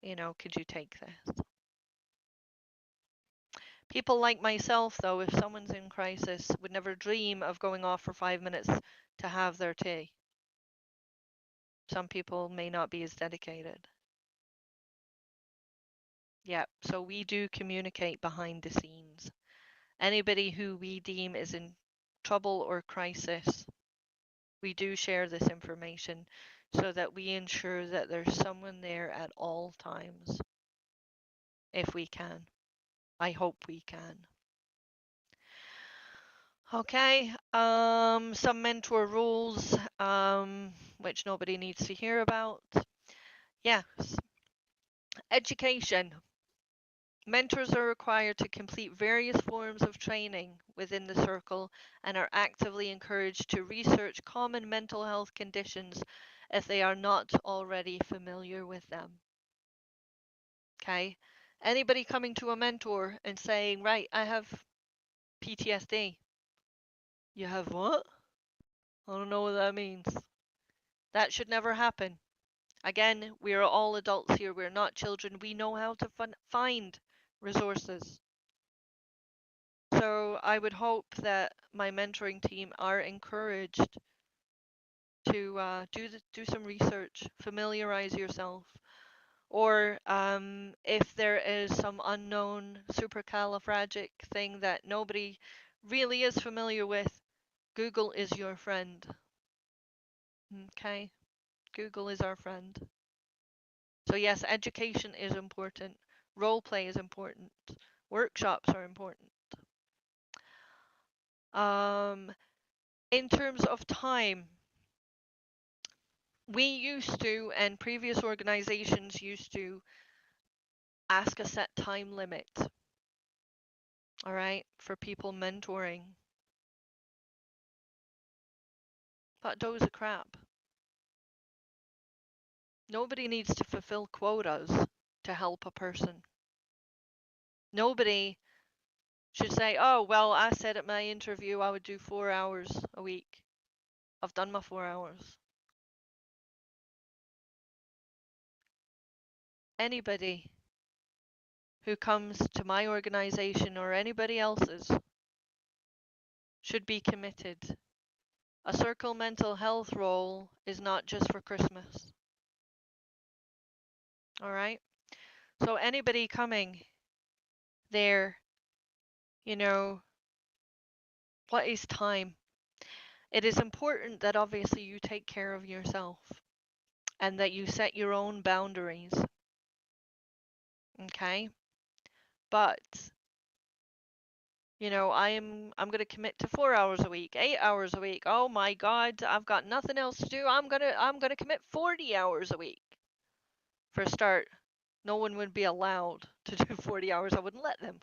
You know, could you take this? People like myself, though, if someone's in crisis, would never dream of going off for 5 minutes to have their tea. Some people may not be as dedicated. Yeah, so we do communicate behind the scenes. Anybody who we deem is in trouble or crisis, we do share this information so that we ensure that there's someone there at all times, if we can. I hope we can. Okay, some mentor rules, which nobody needs to hear about. Yes, education. Mentors are required to complete various forms of training within the circle and are actively encouraged to research common mental health conditions if they are not already familiar with them. Okay? Anybody coming to a mentor and saying, right, I have PTSD. You have what? I don't know what that means. That should never happen. Again, we are all adults here. We're not children. We know how to find resources. So I would hope that my mentoring team are encouraged to do some research, familiarize yourself, or if there is some unknown supercalifragic thing that nobody really is familiar with, Google is your friend. Okay, Google is our friend. So yes, education is important. Role play is important. Workshops are important. In terms of time, we used to, and previous organizations used to, ask a set time limit, all right, for people mentoring. But those are crap. Nobody needs to fulfill quotas to help a person. Nobody should say, oh, well, I said at my interview I would do 4 hours a week. I've done my 4 hours. Anybody who comes to my organization or anybody else's should be committed. A circle mental health role is not just for Christmas. All right? So anybody coming there, you know, what is time? It is important that obviously you take care of yourself. and that you set your own boundaries. Okay? But I'm going to commit to 4 hours a week, 8 hours a week. Oh my god, I've got nothing else to do. I'm going to commit 40 hours a week. For a start, no one would be allowed to do 40 hours. I wouldn't let them.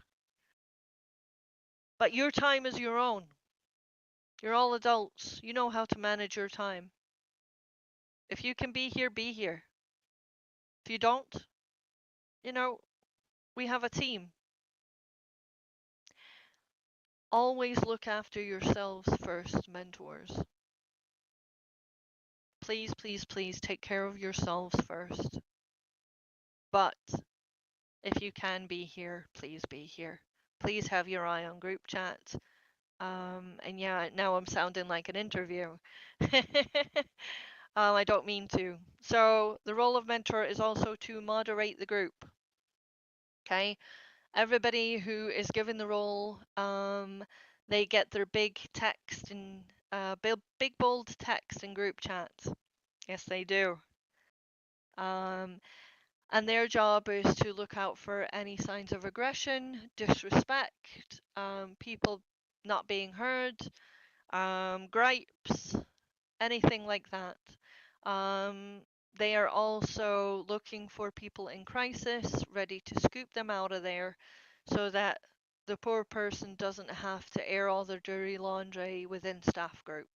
But your time is your own. You're all adults. You know how to manage your time. If you can be here, be here. If you don't, you know, we have a team. Always look after yourselves first, mentors. Please, please, please take care of yourselves first. But if you can be here, please be here. Please have your eye on group chat. And yeah, now I'm sounding like an interview. I don't mean to. So the role of mentor is also to moderate the group. Okay, everybody who is given the role, they get their big text and big bold text in group chat. Yes, they do. Um, and their job is to look out for any signs of aggression, disrespect, people not being heard, gripes, anything like that. Um, they are also looking for people in crisis, ready to scoop them out of there so that the poor person doesn't have to air all their dirty laundry within staff group.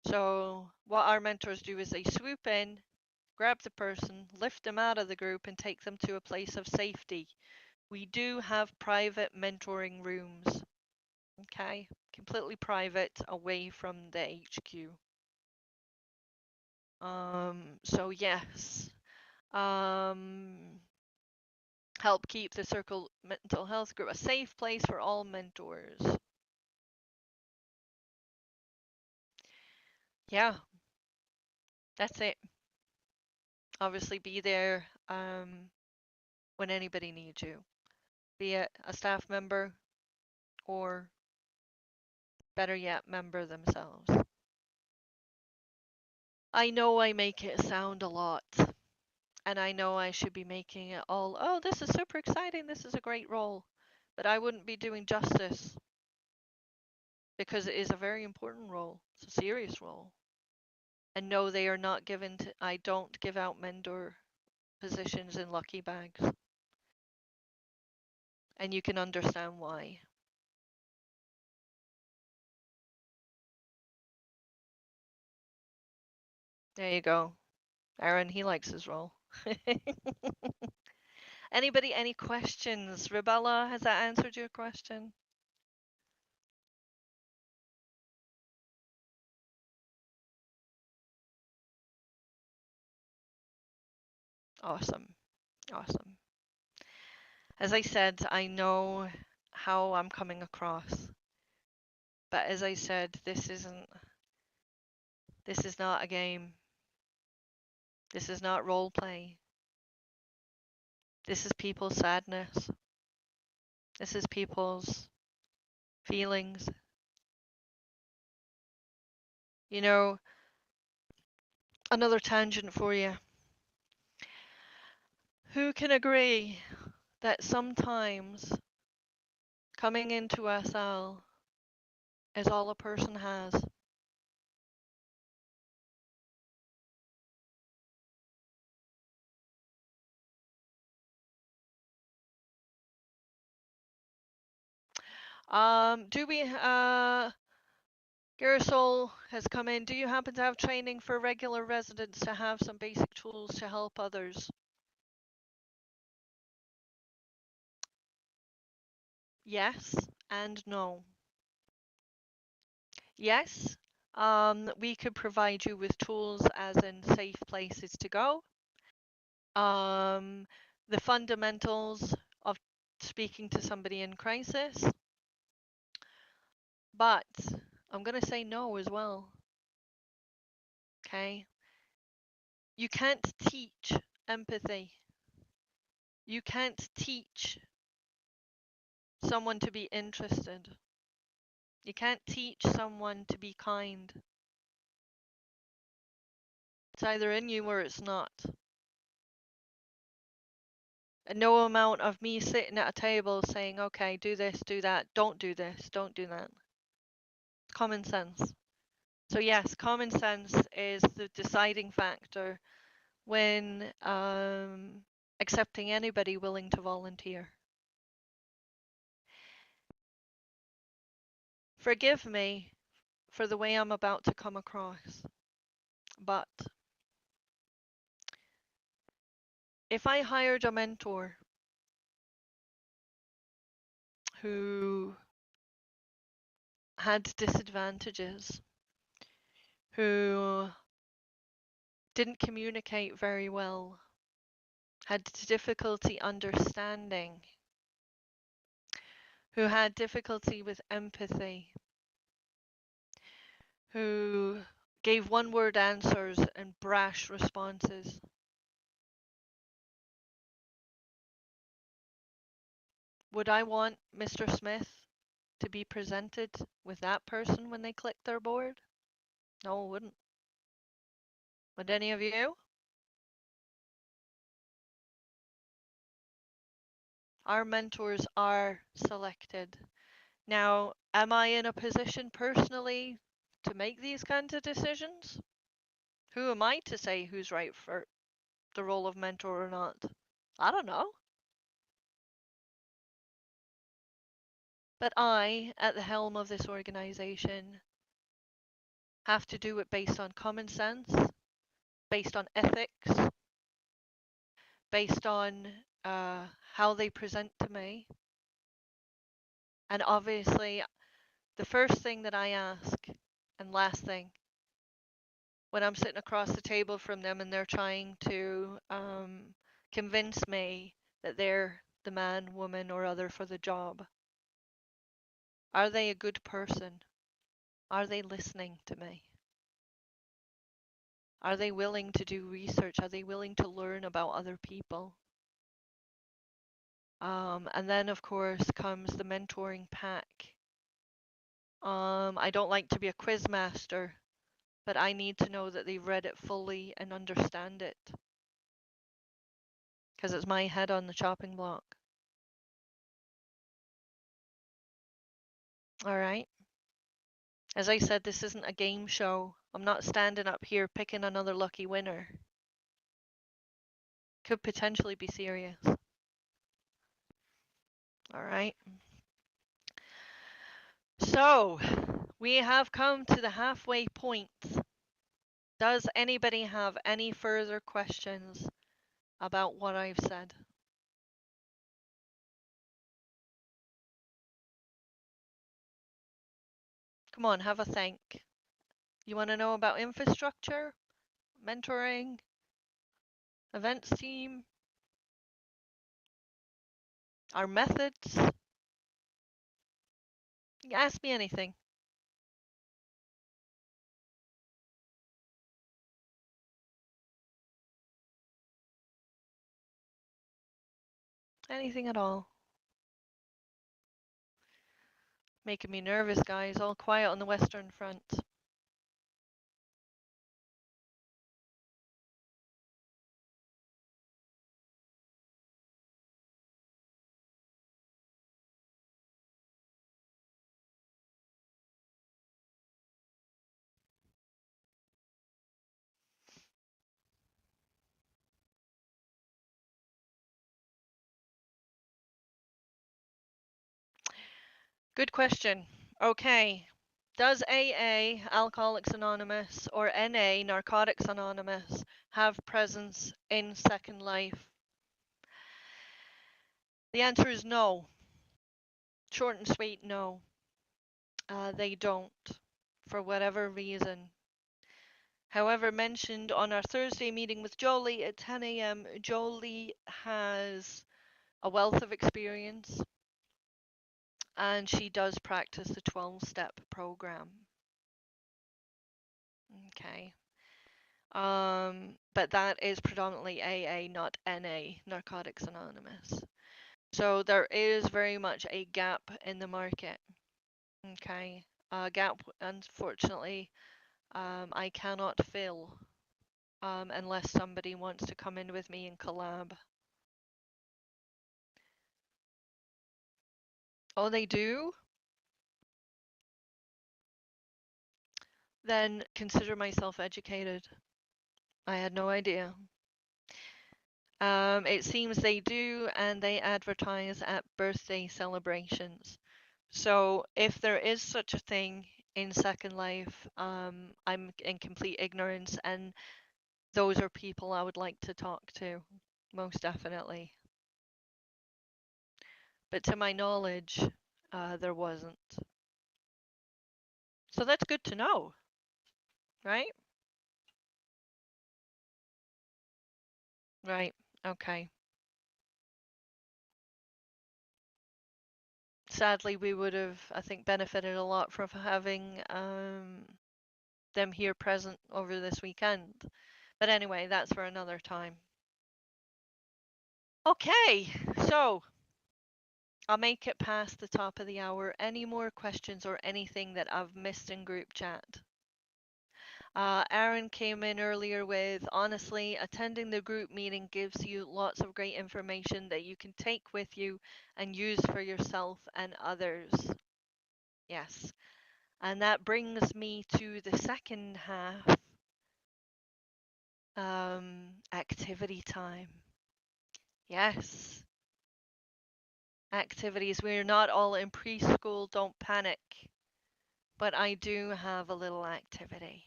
So what our mentors do is they swoop in, grab the person, lift them out of the group and take them to a place of safety. We do have private mentoring rooms, okay? Completely private, away from the HQ. So yes, help keep the Circle Mental Health Group a safe place for all mentors. Yeah, that's it. Obviously, be there when anybody needs you, be it a staff member or, better yet, member themselves. I know I make it sound a lot, and I know I should be making it all, oh, this is super exciting, this is a great role, but I wouldn't be doing justice because it is a very important role. It's a serious role. And no, they are not given to, I don't give out mentor positions in lucky bags. And you can understand why. There you go. Aaron, he likes his role. Anybody, any questions? Rebella, has that answered your question? Awesome. Awesome. As I said, I know how I'm coming across. But as I said, this is not a game. This is not role play. This is people's sadness. This is people's feelings. You know, another tangent for you. Who can agree that sometimes coming into SL is all a person has? Do we, Garrisol has come in. Do you happen to have training for regular residents to have some basic tools to help others? Yes and no. Yes, we could provide you with tools as in safe places to go. The fundamentals of speaking to somebody in crisis. But I'm going to say no as well. Okay? You can't teach empathy. You can't teach someone to be interested. You can't teach someone to be kind. It's either in you or it's not. And no amount of me sitting at a table saying, okay, do this, do that, don't do this, don't do that. Common sense. So yes, common sense is the deciding factor when accepting anybody willing to volunteer. Forgive me for the way I'm about to come across, but if I hired a mentor who had disadvantages, who didn't communicate very well, had difficulty understanding, who had difficulty with empathy, who gave one word answers and brash responses, would I want Mr. Smith to be presented with that person when they click their board? No, I wouldn't. Would any of you? Our mentors are selected. Now, am I in a position personally to make these kinds of decisions? Who am I to say who's right for the role of mentor or not? I don't know. But I, at the helm of this organization, have to do it based on common sense, based on ethics, based on how they present to me. And obviously, the first thing that I ask, and last thing, when I'm sitting across the table from them and they're trying to convince me that they're the man, woman, or other for the job, are they a good person? Are they listening to me? Are they willing to do research? Are they willing to learn about other people? And then, of course, comes the mentoring pack. I don't like to be a quiz master, but I need to know that they've read it fully and understand it. Because it's my head on the chopping block. All right. As I said, this isn't a game show. I'm not standing up here picking another lucky winner. Could potentially be serious. All right. So, we have come to the halfway point. Does anybody have any further questions about what I've said? Come on, have a think. You want to know about infrastructure, mentoring, events team, our methods? Ask me anything. Anything at all. Making me nervous, guys. All quiet on the Western Front. Good question. Okay. Does AA, Alcoholics Anonymous, or NA, Narcotics Anonymous, have presence in Second Life? The answer is no. Short and sweet, no. They don't, for whatever reason. However, mentioned on our Thursday meeting with Jolie at 10 a.m., Jolie has a wealth of experience and she does practice the 12-step program. Okay. But that is predominantly AA, not NA, Narcotics Anonymous. So there is very much a gap in the market. Okay. A gap, unfortunately, I cannot fill. unless somebody wants to come in with me and collab. Oh, they do? Then consider myself educated. I had no idea. It seems they do, and they advertise at birthday celebrations. So if there is such a thing in Second Life, I'm in complete ignorance, and those are people I would like to talk to, most definitely. But to my knowledge, there wasn't. So that's good to know, right? Right. Okay. Sadly, we would have, I think, benefited a lot from having them here present over this weekend. But anyway, that's for another time. Okay, so I'll make it past the top of the hour. Any more questions or anything that I've missed in group chat? Aaron came in earlier with, honestly, attending the group meeting gives you lots of great information that you can take with you and use for yourself and others. Yes. And that brings me to the second half, activity time. Yes. Activities. We're not all in preschool, don't panic. But I do have a little activity.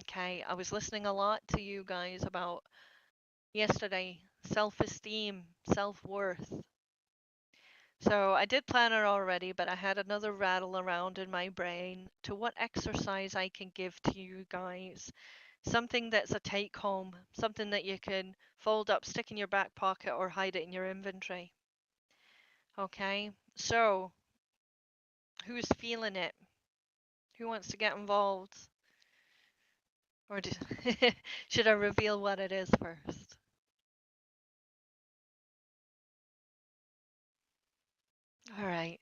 Okay, I was listening a lot to you guys about yesterday self-esteem, self-worth. So I did plan it already, but I had another rattle around in my brain to what exercise I can give to you guys. Something that's a take home, something that you can fold up, stick in your back pocket, or hide it in your inventory. Okay, so who's feeling it? Who wants to get involved? Or should I reveal what it is first? All right.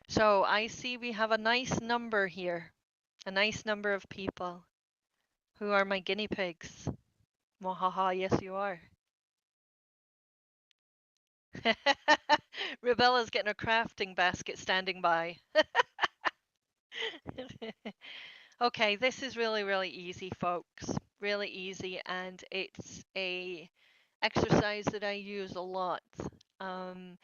So I see we have a nice number here, a nice number of people. Who are my guinea pigs? Wahaha, yes you are. Rubella's getting a crafting basket standing by. Okay, this is really, really easy, folks. Really easy, and it's a exercise that I use a lot. Um,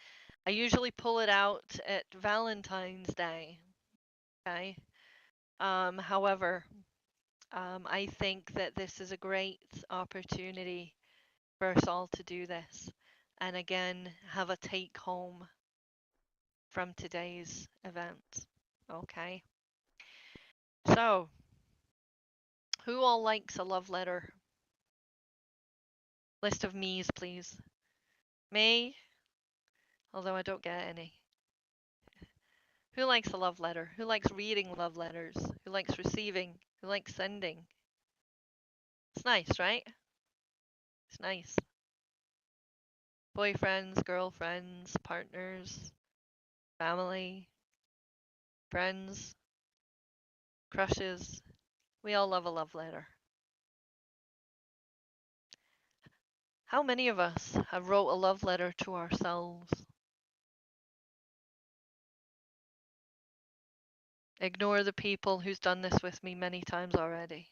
I usually pull it out at Valentine's Day. Okay. However, I think that this is a great opportunity for us all to do this, and again, have a take home from today's event. Okay. So, who all likes a love letter? List of me's, please. Me, although I don't get any. Who likes a love letter? Who likes reading love letters? Who likes receiving? Who likes sending? It's nice, right? It's nice. Boyfriends, girlfriends, partners, family, friends, crushes. We all love a love letter. How many of us have wrote a love letter to ourselves? Ignore the people who's done this with me many times already.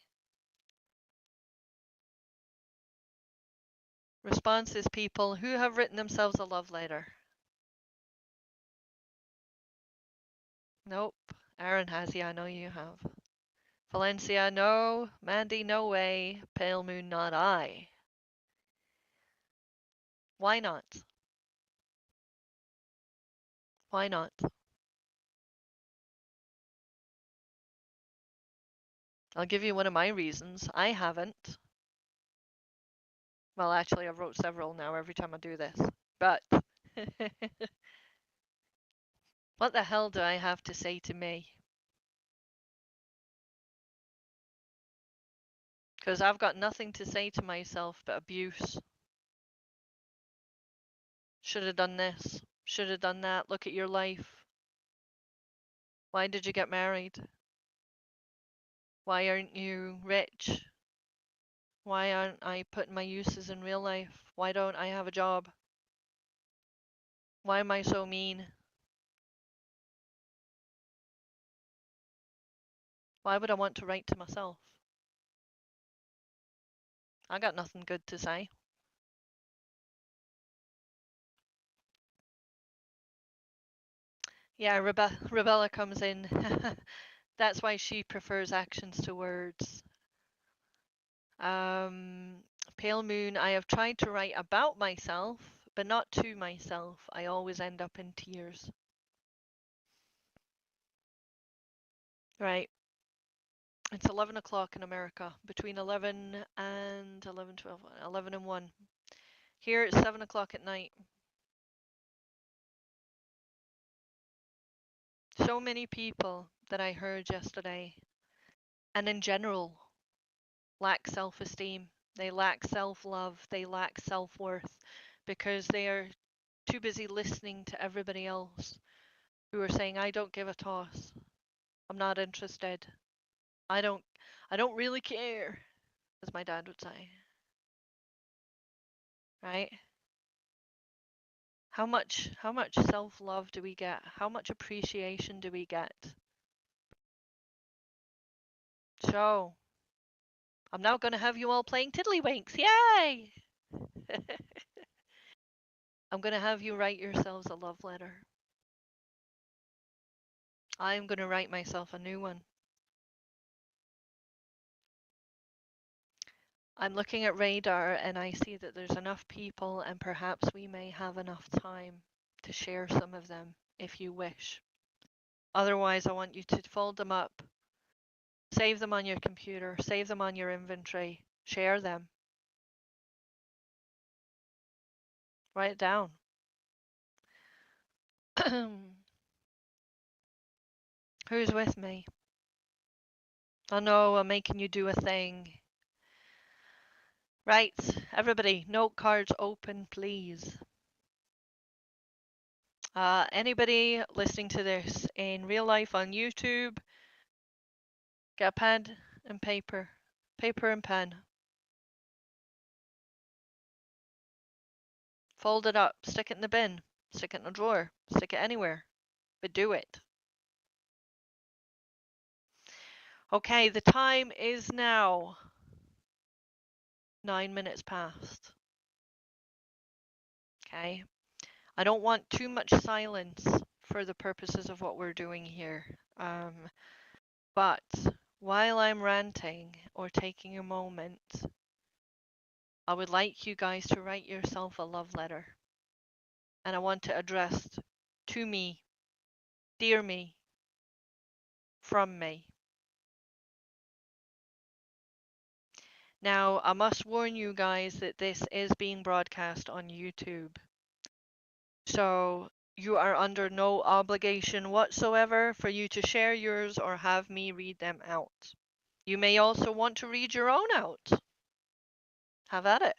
Response is people who have written themselves a love letter. Nope. Aaron has, yeah, I know you have. Valencia, no. Mandy, no way. Pale Moon, not I. Why not? Why not? I'll give you one of my reasons. I haven't. Well, actually, I've wrote several now every time I do this. But what the hell do I have to say to me? Because I've got nothing to say to myself but abuse. Should have done this. Should have done that. Look at your life. Why did you get married? Why aren't you rich? Why aren't I putting my uses in real life? Why don't I have a job? Why am I so mean? Why would I want to write to myself? I got nothing good to say. Yeah, Rebella comes in. That's why she prefers actions to words. Um, Pale Moon, I have tried to write about myself, but not to myself. I always end up in tears. Right. It's 11 o'clock in America, between 11 and 11, 12, 11 and 1. Here it's 7 o'clock at night. So many people that I heard yesterday, and in general, lack self esteem. They lack self love. They lack self worth because they are too busy listening to everybody else who are saying, I don't give a toss. I'm not interested. I don't I don't really care, as my dad would say. Right? How much self-love do we get? How much appreciation do we get? So, I'm now going to have you all playing tiddlywinks. Yay! I'm going to have you write yourselves a love letter. I'm going to write myself a new one. I'm looking at radar and I see that there's enough people and perhaps we may have enough time to share some of them if you wish. Otherwise, I want you to fold them up, save them on your computer, save them on your inventory, share them, write it down. Who's with me? Oh no, I'm making you do a thing. Right, everybody, note cards open, please. Anybody listening to this in real life on YouTube, get a pen and paper. Paper and pen. Fold it up, stick it in the bin, stick it in a drawer, stick it anywhere, but do it. Okay, the time is now 9 minutes past. Okay, I don't want too much silence for the purposes of what we're doing here. But while I'm ranting or taking a moment, I would like you guys to write yourself a love letter. And I want to address to me, dear me, from me. Now, I must warn you guys that this is being broadcast on YouTube. So you are under no obligation whatsoever for you to share yours or have me read them out. You may also want to read your own out. Have at it.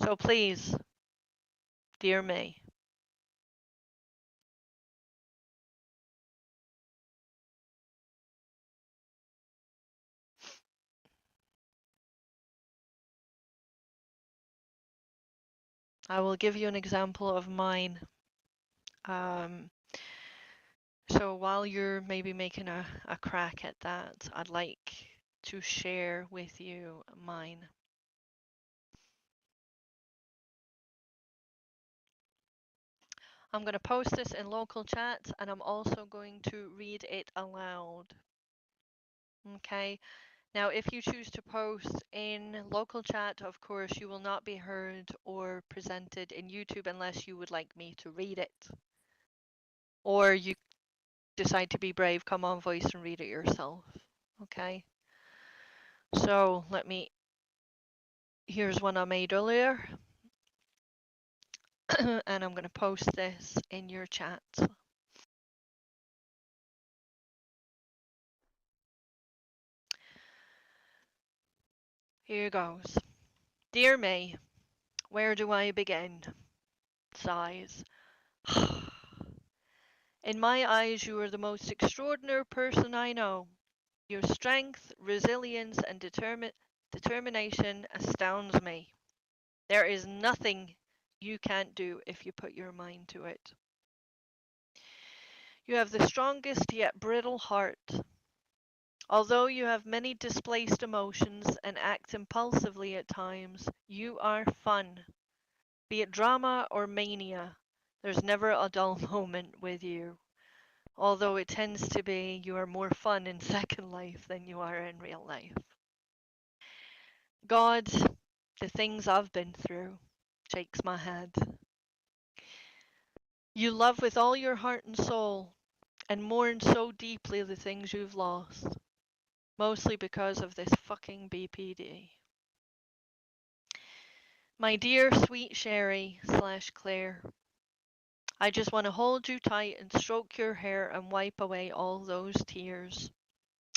So please, dear me. I will give you an example of mine. So while you're maybe making a crack at that, I'd like to share with you mine. I'm going to post this in local chat and I'm also going to read it aloud. Okay. Now, if you choose to post in local chat, of course, you will not be heard or presented in YouTube unless you would like me to read it. Or you decide to be brave, come on voice and read it yourself. Okay. So here's one I made earlier. And I'm going to post this in your chat. Here goes. Dear May, where do I begin? Sighs. In my eyes, you are the most extraordinary person I know. Your strength, resilience, and determination astounds me. There is nothing you can't do if you put your mind to it. You have the strongest yet brittle heart. Although you have many displaced emotions and act impulsively at times, you are fun. Be it drama or mania, there's never a dull moment with you. Although it tends to be you are more fun in Second Life than you are in real life. God, the things I've been through, shakes my head. You love with all your heart and soul, and mourn so deeply the things you've lost, mostly because of this fucking BPD. My dear sweet Sherry/Claire, I just want to hold you tight and stroke your hair and wipe away all those tears.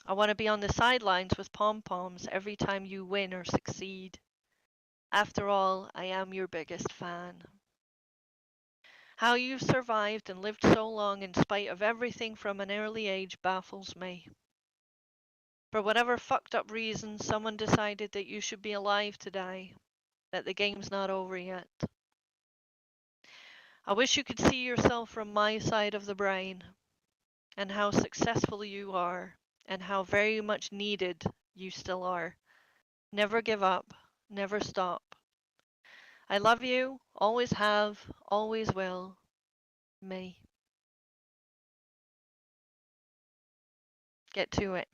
I want to be on the sidelines with pom-poms every time you win or succeed. After all, I am your biggest fan. How you've survived and lived so long in spite of everything from an early age baffles me. For whatever fucked up reason, someone decided that you should be alive today, that the game's not over yet. I wish you could see yourself from my side of the brain, and how successful you are, and how very much needed you still are. Never give up, never stop. I love you, always have, always will. Me. Get to it.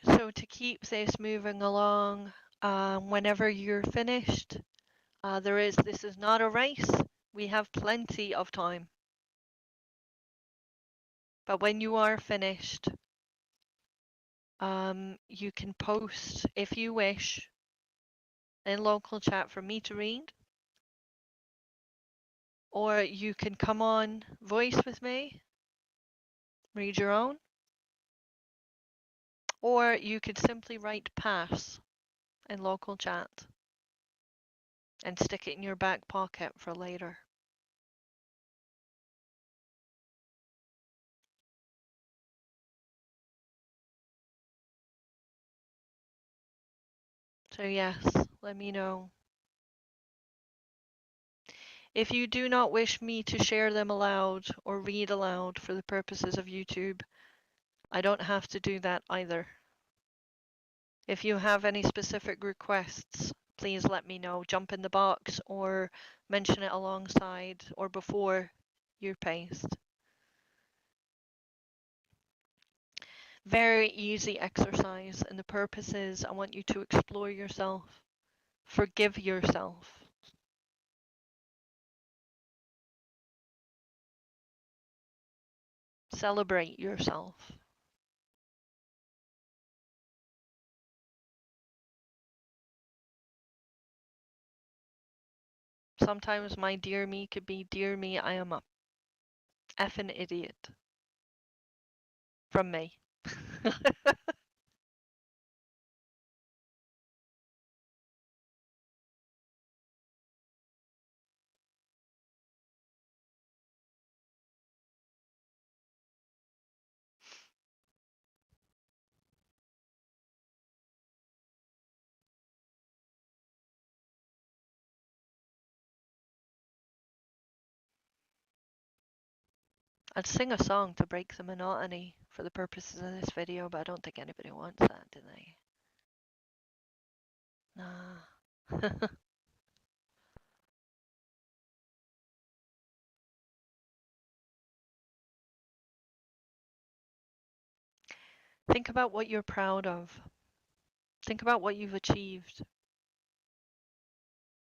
So to keep this moving along, whenever you're finished, this is not a race. We have plenty of time. But when you are finished, you can post, if you wish, in local chat for me to read, or you can come on voice with me, read your own, or you could simply write pass in local chat and stick it in your back pocket for later. So yes, let me know. If you do not wish me to share them aloud or read aloud for the purposes of YouTube, I don't have to do that either. If you have any specific requests, please let me know. Jump in the box or mention it alongside or before your paste. Very easy exercise, and the purpose is I want you to explore yourself, forgive yourself. Celebrate yourself. Sometimes my dear me could be, dear me, I am a effing idiot. From me. I'd sing a song to break the monotony for the purposes of this video, but I don't think anybody wants that, do they? Nah. Think about what you're proud of. Think about what you've achieved.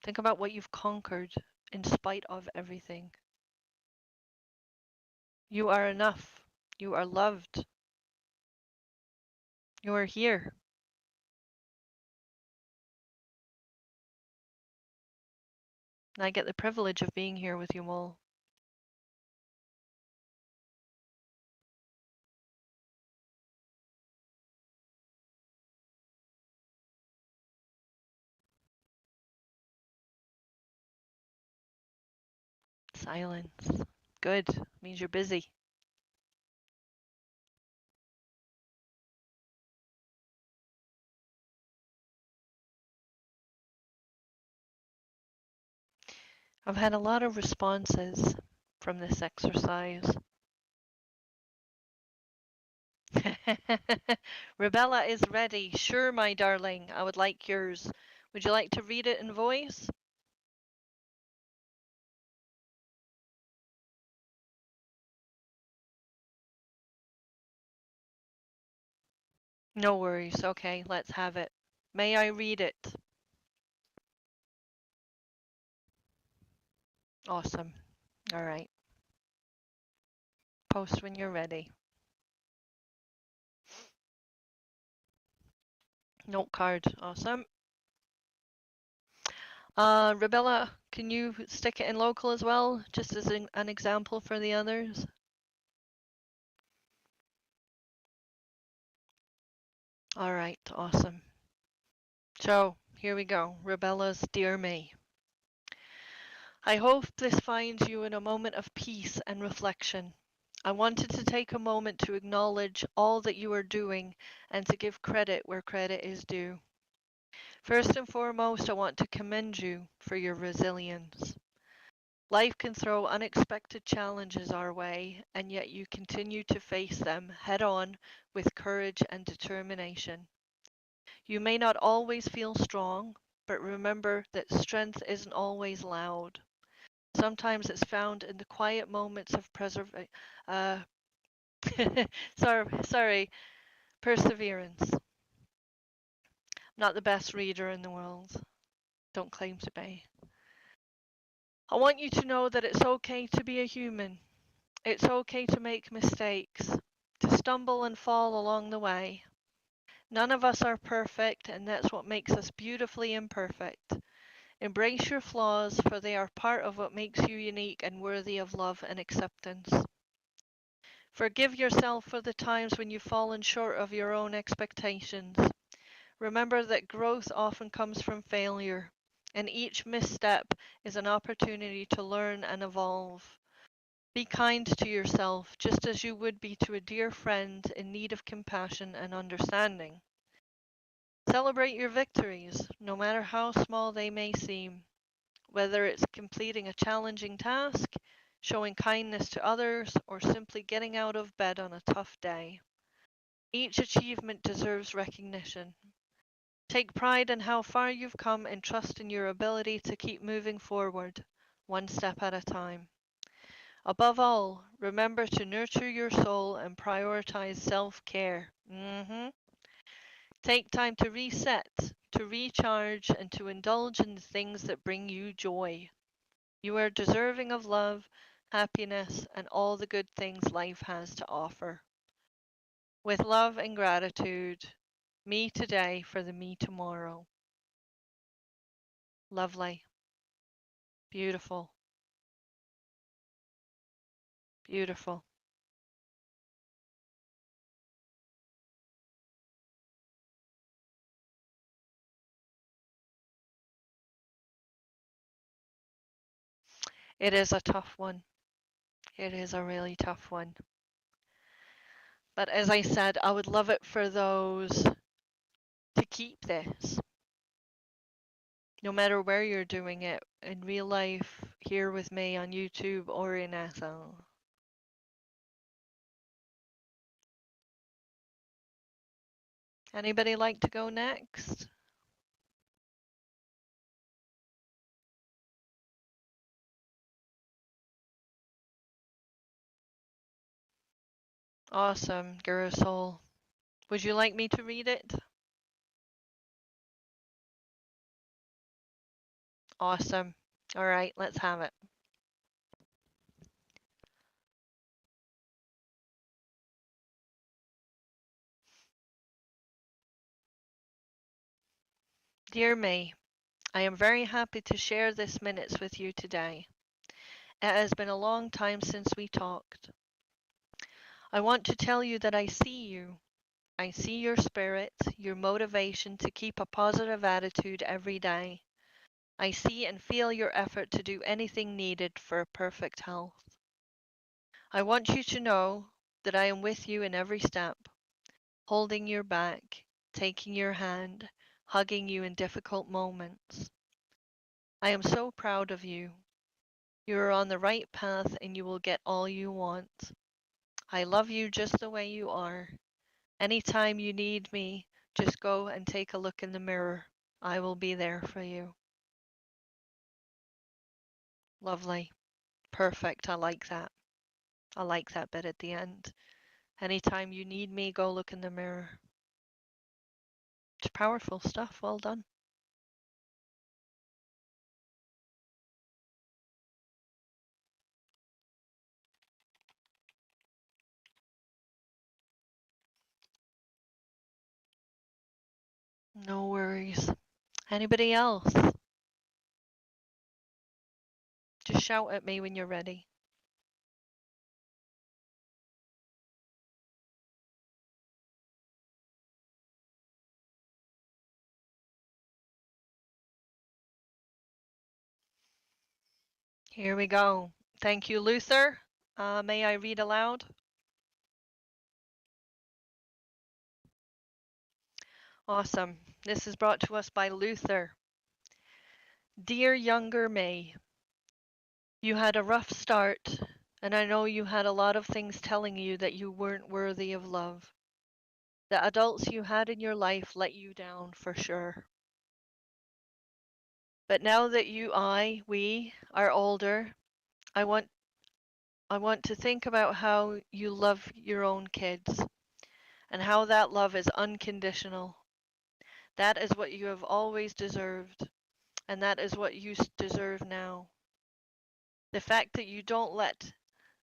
Think about what you've conquered in spite of everything. You are enough. You are loved. You are here. I get the privilege of being here with you all. Silence. Good. Means you're busy. I've had a lot of responses from this exercise. Rebella is ready. Sure, my darling. I would like yours. Would you like to read it in voice? No worries. Okay, let's have it. May I read it? Awesome. All right. Post when you're ready. Note card. Awesome. Rebella, can you stick it in local as well, just as an example for the others? All right. Awesome. So here we go. Rebella's Dear Me. I hope this finds you in a moment of peace and reflection. I wanted to take a moment to acknowledge all that you are doing and to give credit where credit is due. First and foremost, I want to commend you for your resilience. Life can throw unexpected challenges our way, and yet you continue to face them head on with courage and determination. You may not always feel strong, but remember that strength isn't always loud. Sometimes it's found in the quiet moments of uh, sorry, perseverance. Not the best reader in the world. Don't claim to be. I want you to know that it's okay to be a human. It's okay to make mistakes, to stumble and fall along the way. None of us are perfect, and that's what makes us beautifully imperfect. Embrace your flaws, for they are part of what makes you unique and worthy of love and acceptance. Forgive yourself for the times when you've fallen short of your own expectations. Remember that growth often comes from failure, and each misstep is an opportunity to learn and evolve. Be kind to yourself, just as you would be to a dear friend in need of compassion and understanding. Celebrate your victories, no matter how small they may seem, whether it's completing a challenging task, showing kindness to others, or simply getting out of bed on a tough day. Each achievement deserves recognition. Take pride in how far you've come and trust in your ability to keep moving forward, one step at a time. Above all, remember to nurture your soul and prioritize self-care. Take time to reset, to recharge, and to indulge in the things that bring you joy. You are deserving of love, happiness, and all the good things life has to offer. With love and gratitude, me today for the me tomorrow. Lovely. Beautiful. Beautiful. It is a tough one. It is a really tough one. But as I said, I would love it for those to keep this, no matter where you're doing it, in real life, here with me on YouTube or in SL. Anybody like to go next? Awesome, Guru Soul. Would you like me to read it? Awesome. All right, let's have it. Dear May, I am very happy to share this minutes with you today. It has been a long time since we talked. I want to tell you that I see you. I see your spirit, your motivation to keep a positive attitude every day. I see and feel your effort to do anything needed for perfect health. I want you to know that I am with you in every step, holding your back, taking your hand, hugging you in difficult moments. I am so proud of you. You are on the right path and you will get all you want. I love you just the way you are. Anytime you need me, just go and take a look in the mirror. I will be there for you. Lovely. Perfect. I like that. I like that bit at the end. Anytime you need me, go look in the mirror. It's powerful stuff. Well done. No worries. Anybody else? Just shout at me when you're ready. Here we go. Thank you, Luther. May I read aloud? Awesome. This is brought to us by Luther. Dear younger May, you had a rough start, and I know you had a lot of things telling you that you weren't worthy of love. The adults you had in your life let you down for sure. But now that we are older, I want I want to think about how you love your own kids and how that love is unconditional. That is what you have always deserved, and that is what you deserve now. The fact that you don't let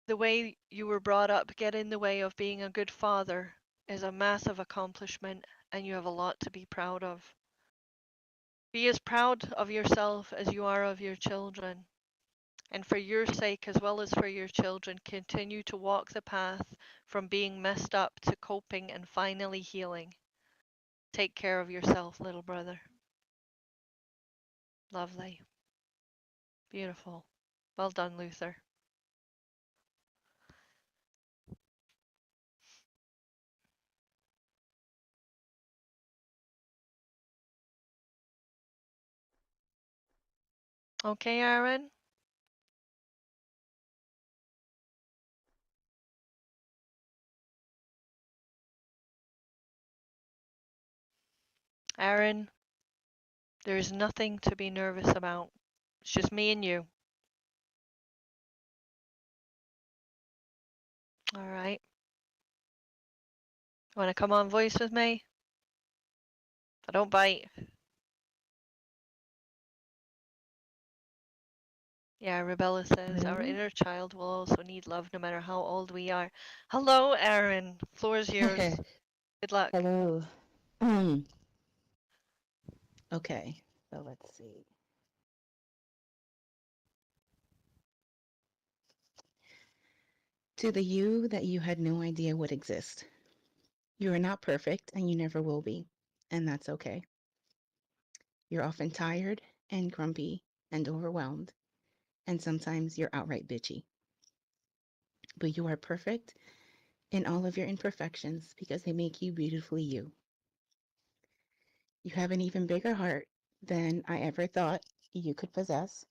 the way you were brought up get in the way of being a good father is a massive accomplishment, and you have a lot to be proud of. Be as proud of yourself as you are of your children. And for your sake, as well as for your children, continue to walk the path from being messed up to coping and finally healing. Take care of yourself, little brother. Lovely. Beautiful. Well done, Luther. Okay, Aaron? Aaron, there's nothing to be nervous about. It's just me and you. All right. Want to come on voice with me? I don't bite. Yeah, Rebella says our Hello. inner child will also need love no matter how old we are. Hello, Aaron. Floor's yours. Good luck. Hello. Um, okay, so let's see. To the you that you had no idea would exist. You are not perfect and you never will be, and that's okay. You're often tired and grumpy and overwhelmed, and sometimes you're outright bitchy. But you are perfect in all of your imperfections because they make you beautifully you. You have an even bigger heart than I ever thought you could possess.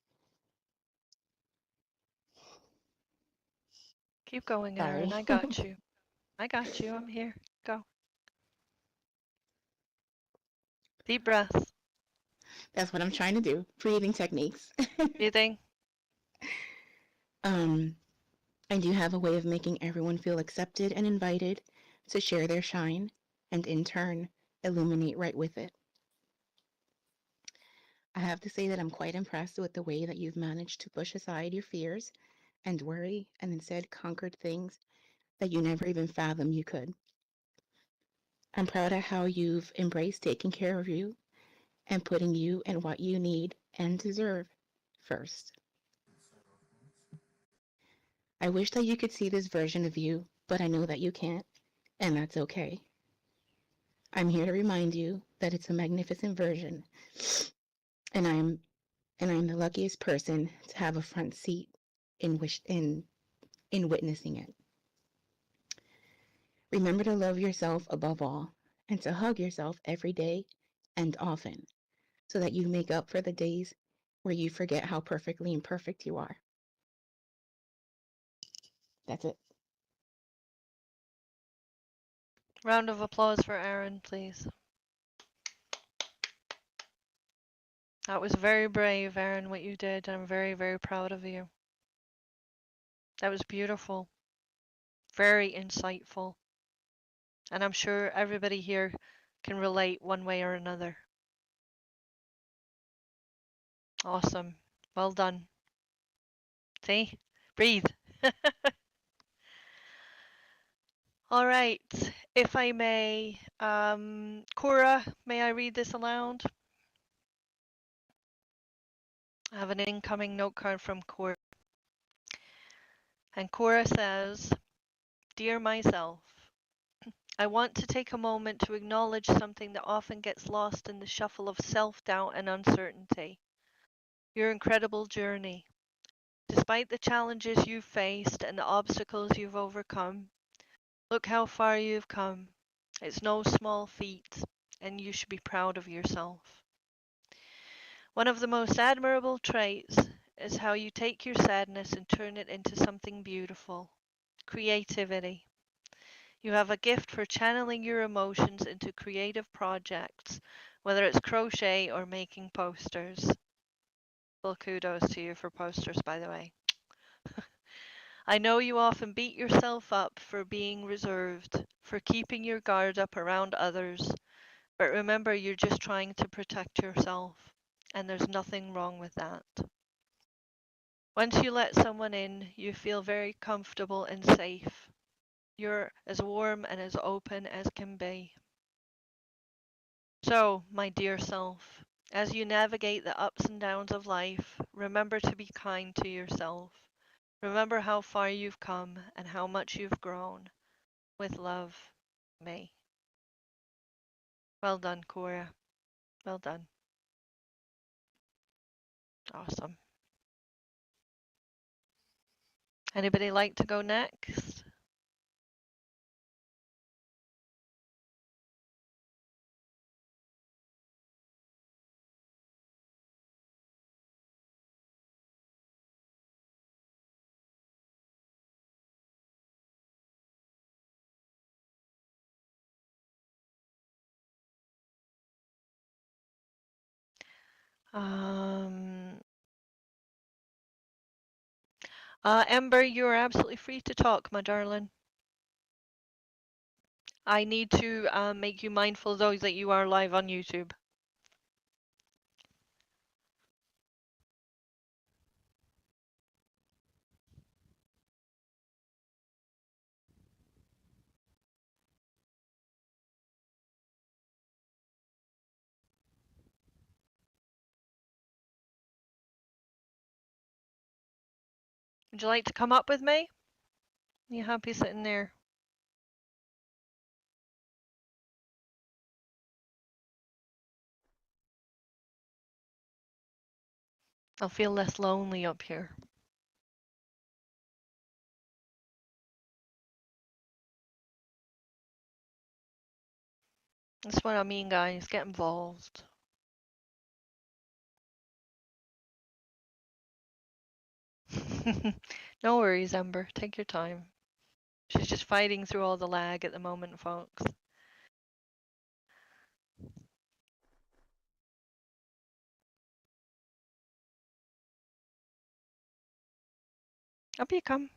Keep going, Aaron. Sorry. I got you. I got you. I'm here. Go. Deep breaths. That's what I'm trying to do. Breathing techniques. Breathing. um, And you have a way of making everyone feel accepted and invited to share their shine and in turn illuminate right with it. I have to say that I'm quite impressed with the way that you've managed to push aside your fears and worry and instead conquered things that you never even fathomed you could. I'm proud of how you've embraced taking care of you and putting you and what you need and deserve first. I wish that you could see this version of you, but I know that you can't, and that's okay. I'm here to remind you that it's a magnificent version, and I'm the luckiest person to have a front seat in witnessing it. Remember to love yourself above all and to hug yourself every day and often so that you make up for the days where you forget how perfectly imperfect you are. That's it. Round of applause for Aaron, please. That was very brave, Aaron, what you did. I'm very, very proud of you. That was beautiful, very insightful, and I'm sure everybody here can relate one way or another. Awesome. Well done. See? Breathe. All right. If I may, Cora, may I read this aloud? I have an incoming note card from Cora. And Cora says, Dear myself, I want to take a moment to acknowledge something that often gets lost in the shuffle of self-doubt and uncertainty. Your incredible journey. Despite the challenges you've faced and the obstacles you've overcome, look how far you've come. It's no small feat, and you should be proud of yourself. One of the most admirable traits is how you take your sadness and turn it into something beautiful. Creativity. You have a gift for channeling your emotions into creative projects, whether it's crochet or making posters. Well, kudos to you for posters, by the way. I know you often beat yourself up for being reserved, for keeping your guard up around others, but remember you're just trying to protect yourself, and there's nothing wrong with that. Once you let someone in, you feel very comfortable and safe. You're as warm and as open as can be. So, my dear self, as you navigate the ups and downs of life, remember to be kind to yourself. Remember how far you've come and how much you've grown. With love, May. Well done, Cora. Well done. Awesome. Anybody like to go next? Um, Ember, you are absolutely free to talk, my darling. I need to make you mindful, though, that you are live on YouTube. Would you like to come up with me? You happy sitting there? I'll feel less lonely up here. That's what I mean, guys. Get involved. No worries, Ember. Take your time. She's just fighting through all the lag at the moment, folks. Up you come.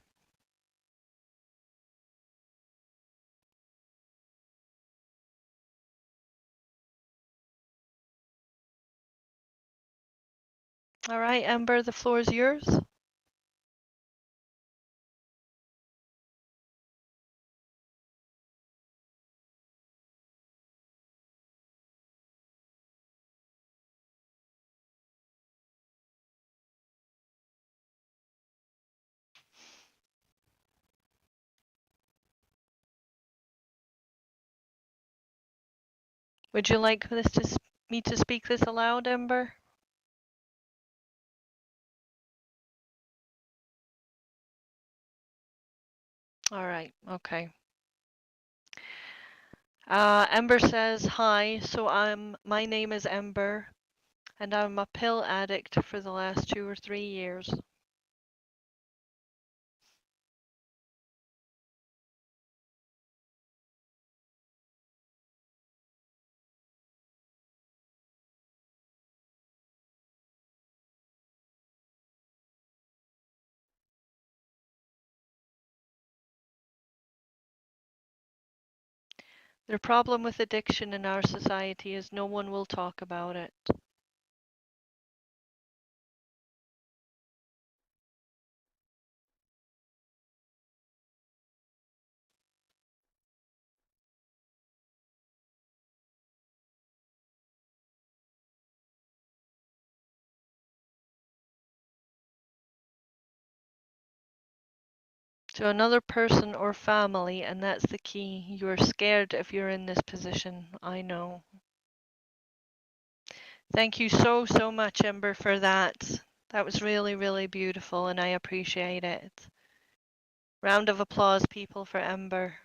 All right, Ember, the floor is yours. Would you like me to speak this aloud, Ember? All right, okay. Ember says, "Hi, so my name is Ember, and I'm a pill addict for the last 2 or 3 years. The problem with addiction in our society is no one will talk about it. To another person or family, and that's the key. You're scared if you're in this position. I know. Thank you so, so much, Ember, for that. That was really, really beautiful, and I appreciate it. Round of applause, people, for Ember.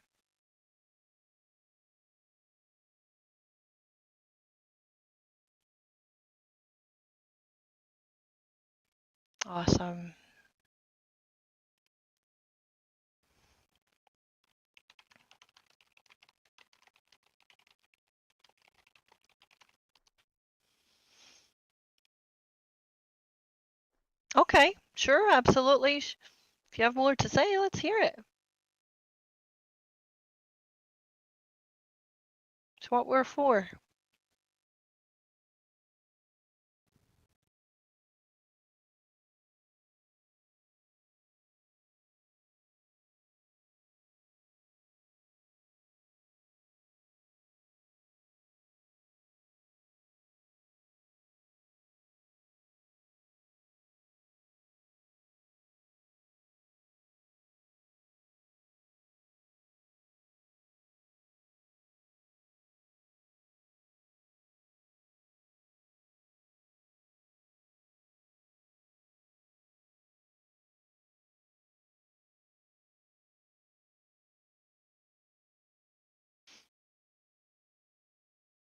Awesome. Okay, sure, absolutely. If you have more to say, let's hear it. It's what we're for.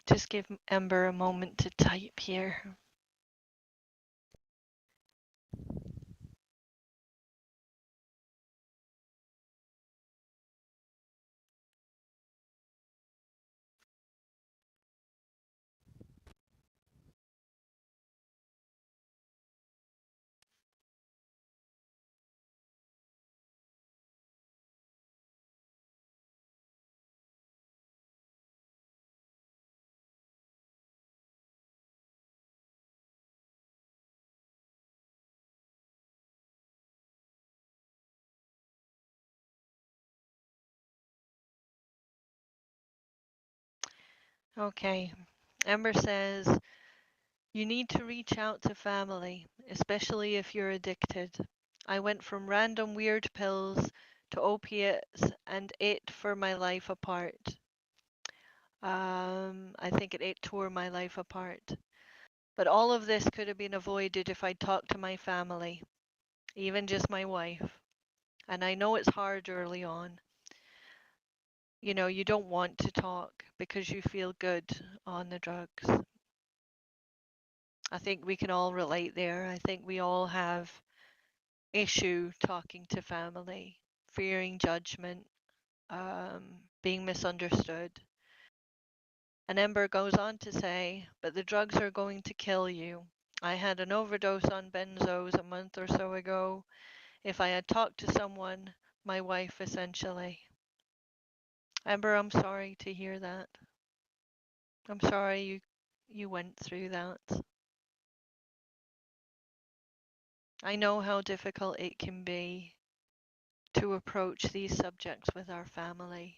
Just give Ember a moment to type here. Okay. Ember says, you need to reach out to family, especially if you're addicted. I went from random weird pills to opiates and it for my life apart. I think it tore my life apart. But all of this could have been avoided if I'd talked to my family, even just my wife. And I know it's hard early on. You know, you don't want to talk because you feel good on the drugs. I think we can all relate there. I think we all have issue talking to family, fearing judgment, being misunderstood. And Ember goes on to say, but the drugs are going to kill you. I had an overdose on benzos a month or so ago. If I had talked to someone, my wife essentially. Ember, I'm sorry to hear that. I'm sorry you went through that. I know how difficult it can be to approach these subjects with our family.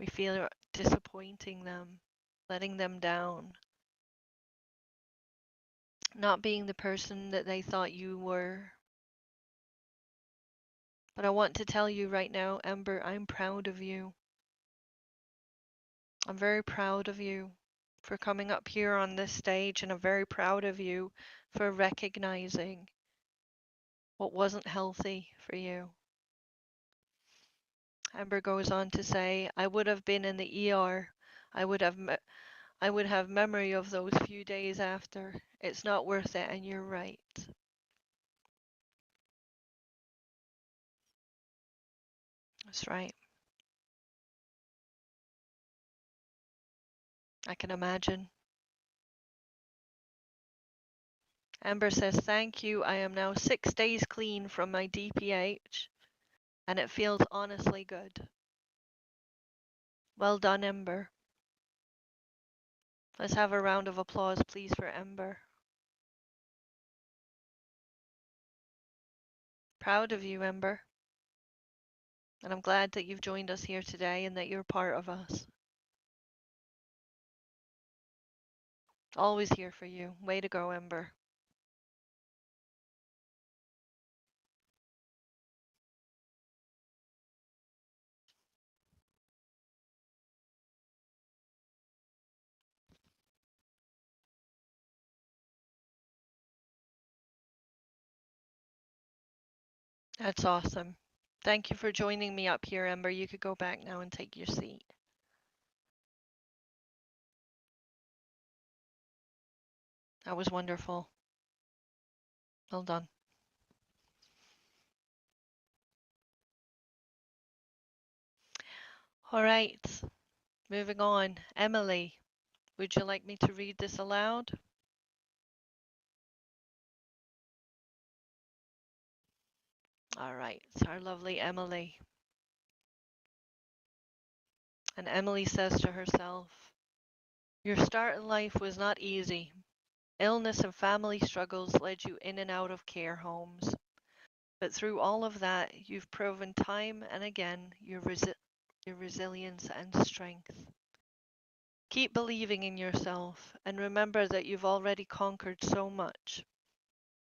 We feel disappointing them, letting them down, not being the person that they thought you were. But I want to tell you right now, Ember, I'm proud of you. I'm very proud of you for coming up here on this stage, and I'm very proud of you for recognizing what wasn't healthy for you. Amber goes on to say, I would have been in the ER. I would have I would have memory of those few days after. It's not worth it, and you're right. That's right. I can imagine. Amber says, thank you. I am now 6 days clean from my DPH, and it feels honestly good. Well done, Ember. Let's have a round of applause, please, for Ember. Proud of you, Ember. And I'm glad that you've joined us here today and that you're part of us. Always here for you. Way to go, Ember. That's awesome. Thank you for joining me up here, Ember. You could go back now and take your seat. That was wonderful. Well done. All right, moving on. Emily, would you like me to read this aloud? All right, it's our lovely Emily. And Emily says to herself, your start in life was not easy. Illness and family struggles led you in and out of care homes. But through all of that, you've proven time and again your resilience and strength. Keep believing in yourself and remember that you've already conquered so much.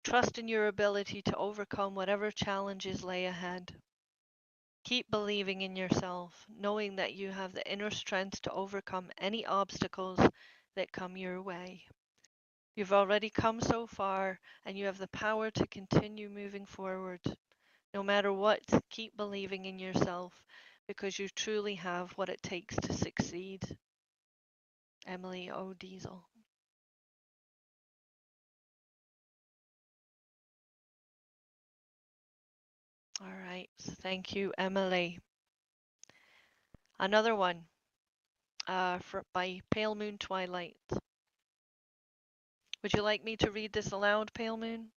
Trust in your ability to overcome whatever challenges lay ahead. Keep believing in yourself, knowing that you have the inner strength to overcome any obstacles that come your way. You've already come so far and you have the power to continue moving forward. No matter what, keep believing in yourself because you truly have what it takes to succeed. Emily O. Diesel. All right, thank you, Emily. Another one by Pale Moon Twilight. Would you like me to read this aloud, Pale Moon?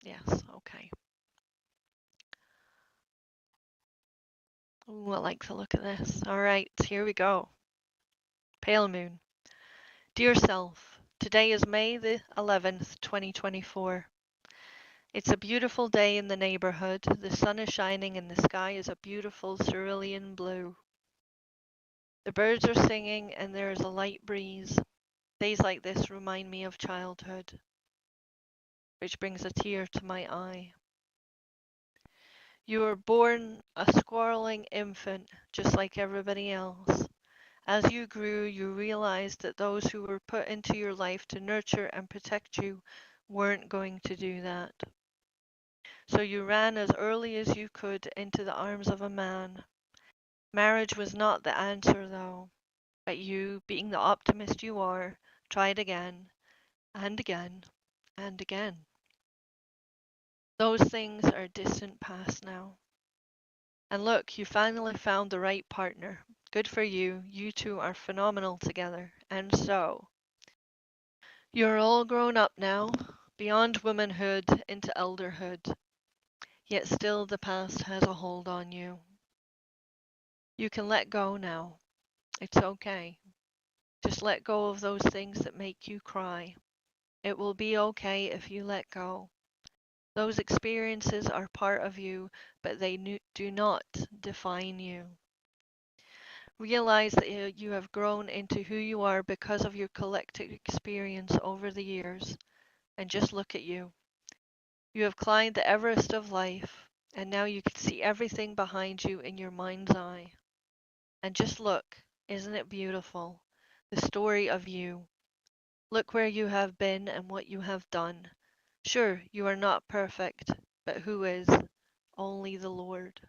Yes, okay. Ooh, I like the look of this. All right, here we go. Pale Moon. Dear self, today is May the 11th, 2024. It's a beautiful day in the neighborhood. The sun is shining and the sky is a beautiful cerulean blue. The birds are singing and there is a light breeze. Days like this remind me of childhood, which brings a tear to my eye. You were born a squirreling infant, just like everybody else. As you grew, you realized that those who were put into your life to nurture and protect you weren't going to do that. So you ran as early as you could into the arms of a man. Marriage was not the answer, though. But you, being the optimist you are, tried again and again and again. Those things are distant past now. And look, you finally found the right partner. Good for you. You two are phenomenal together. And so, you're all grown up now, beyond womanhood into elderhood. Yet still the past has a hold on you. You can let go now. It's okay. Just let go of those things that make you cry. It will be okay if you let go. Those experiences are part of you, but they do not define you. Realize that you have grown into who you are because of your collective experience over the years. And just look at you. You have climbed the Everest of life. And now you can see everything behind you in your mind's eye. And just look, isn't it beautiful? The story of you. Look where you have been and what you have done. Sure, you are not perfect, but who is? Only the Lord.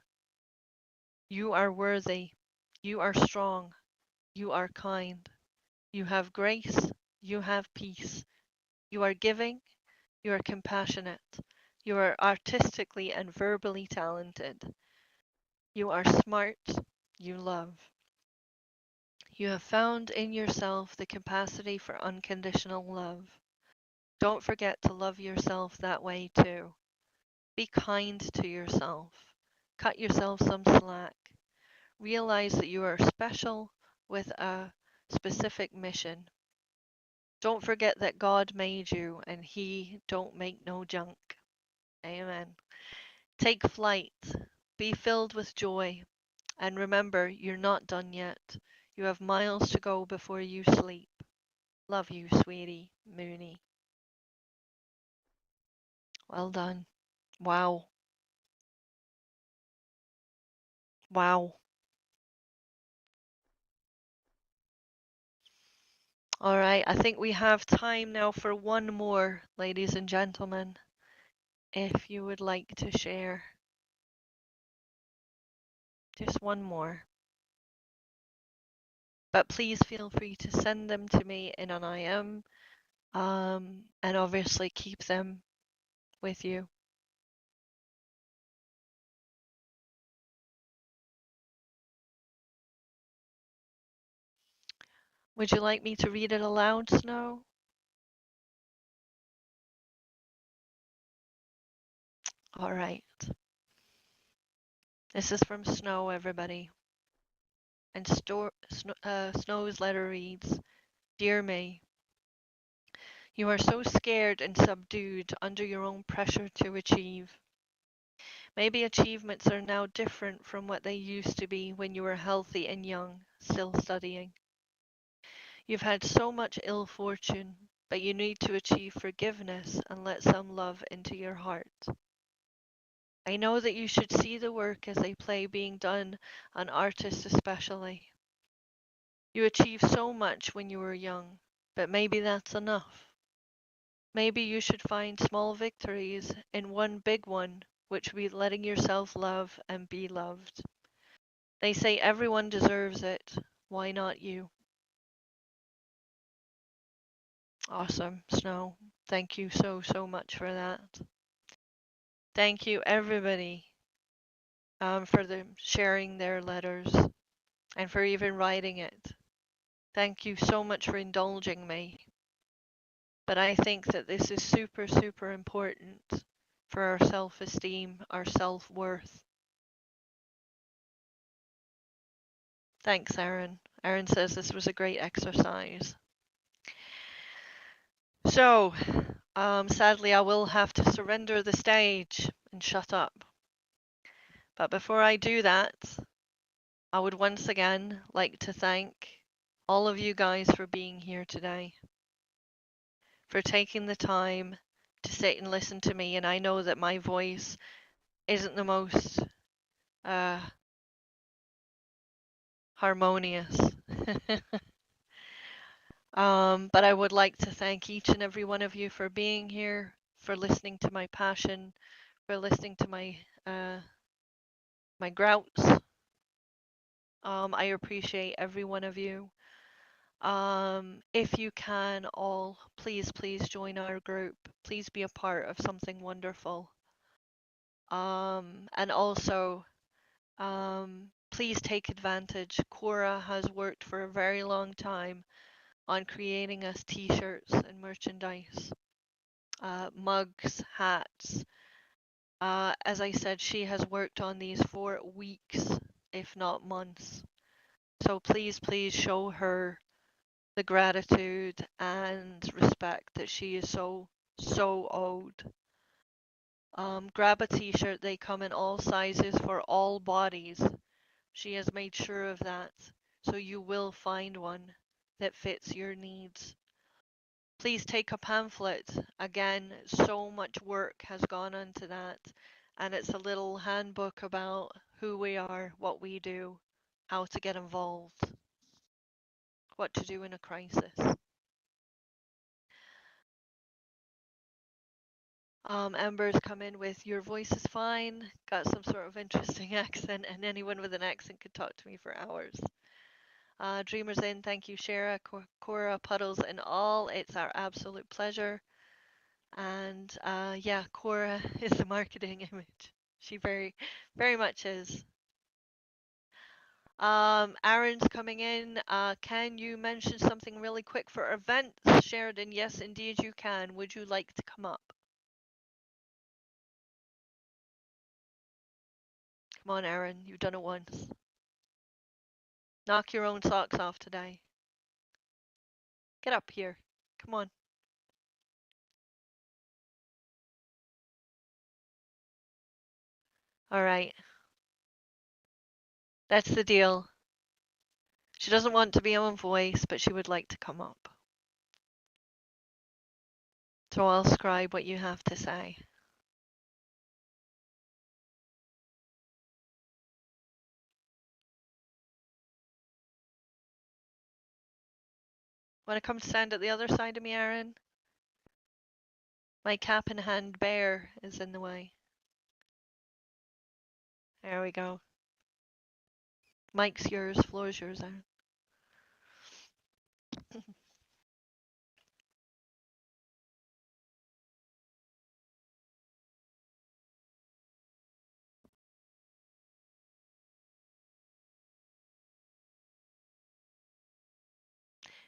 You are worthy. You are strong. You are kind. You have grace. You have peace. You are giving. You are compassionate. You are artistically and verbally talented. You are smart. You love. You have found in yourself the capacity for unconditional love. Don't forget to love yourself that way too. Be kind to yourself. Cut yourself some slack. Realize that you are special with a specific mission. Don't forget that God made you and He don't make no junk. Amen. Take flight. Be filled with joy. And remember, you're not done yet. You have miles to go before you sleep. Love you, sweetie. Mooney. Well done. Wow. Wow. All right, I think we have time now for one more, ladies and gentlemen, if you would like to share. Just one more. But please feel free to send them to me in an IM, and obviously keep them with you. Would you like me to read it aloud, Snow? All right. This is from Snow, everybody. And Snow's letter reads, Dear May, you are so scared and subdued under your own pressure to achieve. Maybe achievements are now different from what they used to be when you were healthy and young, still studying. You've had so much ill fortune, but you need to achieve forgiveness and let some love into your heart. I know that you should see the work as a play being done on artists especially. You achieved so much when you were young, but maybe that's enough. Maybe you should find small victories in one big one, which would be letting yourself love and be loved. They say everyone deserves it. Why not you? Awesome, Snow. Thank you so, so much for that. Thank you, everybody, for sharing their letters and for even writing it. Thank you so much for indulging me. But I think that this is super, super important for our self esteem, our self worth. Thanks, Aaron. Aaron says this was a great exercise. So, sadly, I will have to surrender the stage and shut up. But before I do that, I would once again like to thank all of you guys for being here today, for taking the time to sit and listen to me. And I know that my voice isn't the most uh, harmonious. But I would like to thank each and every one of you for being here, for listening to my passion, for listening to my grouts. I appreciate every one of you. If you can all, please, please join our group. Please be a part of something wonderful. And also, please take advantage. Cora has worked for a very long time on creating us t-shirts and merchandise, mugs, hats. As I said, she has worked on these for weeks, if not months. So please, please show her the gratitude and respect that she is so, so owed. Grab a t-shirt. They come in all sizes for all bodies. She has made sure of that. So you will find one that fits your needs. Please take a pamphlet. Again, so much work has gone into that. and it's a little handbook about who we are, what we do, how to get involved, what to do in a crisis. Ember's come in with your voice is fine, got some sort of interesting accent, and anyone with an accent could talk to me for hours. Dreamers in, thank you, Shara, Cora, Puddles, and all. It's our absolute pleasure. And yeah, Cora is the marketing image. She very much is. Aaron's coming in. Can you mention something really quick for events, Sheridan? Yes, indeed you can. Would you like to come up? Come on, Aaron. You've done it once. Knock your own socks off today. Get up here. Come on. All right. That's the deal. She doesn't want to be on voice, but she would like to come up. So I'll scribe what you have to say. Want to come stand at the other side of me, Aaron? My cap in hand bear is in the way. There we go. Mike's yours, floor's yours, Aaron.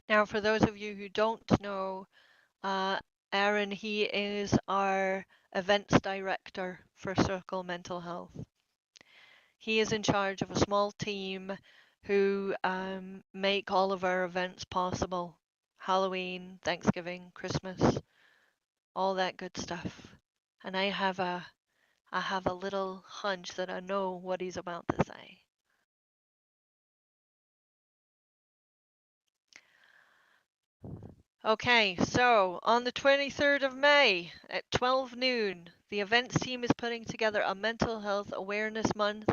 Now, for those of you who don't know, Aaron, he is our events director for Circle Mental Health. He is in charge of a small team who make all of our events possible. Halloween, Thanksgiving, Christmas, all that good stuff. And I have a little hunch that I know what he's about to say. Okay, so on the 23rd of May at 12 noon, the events team is putting together a mental health awareness month,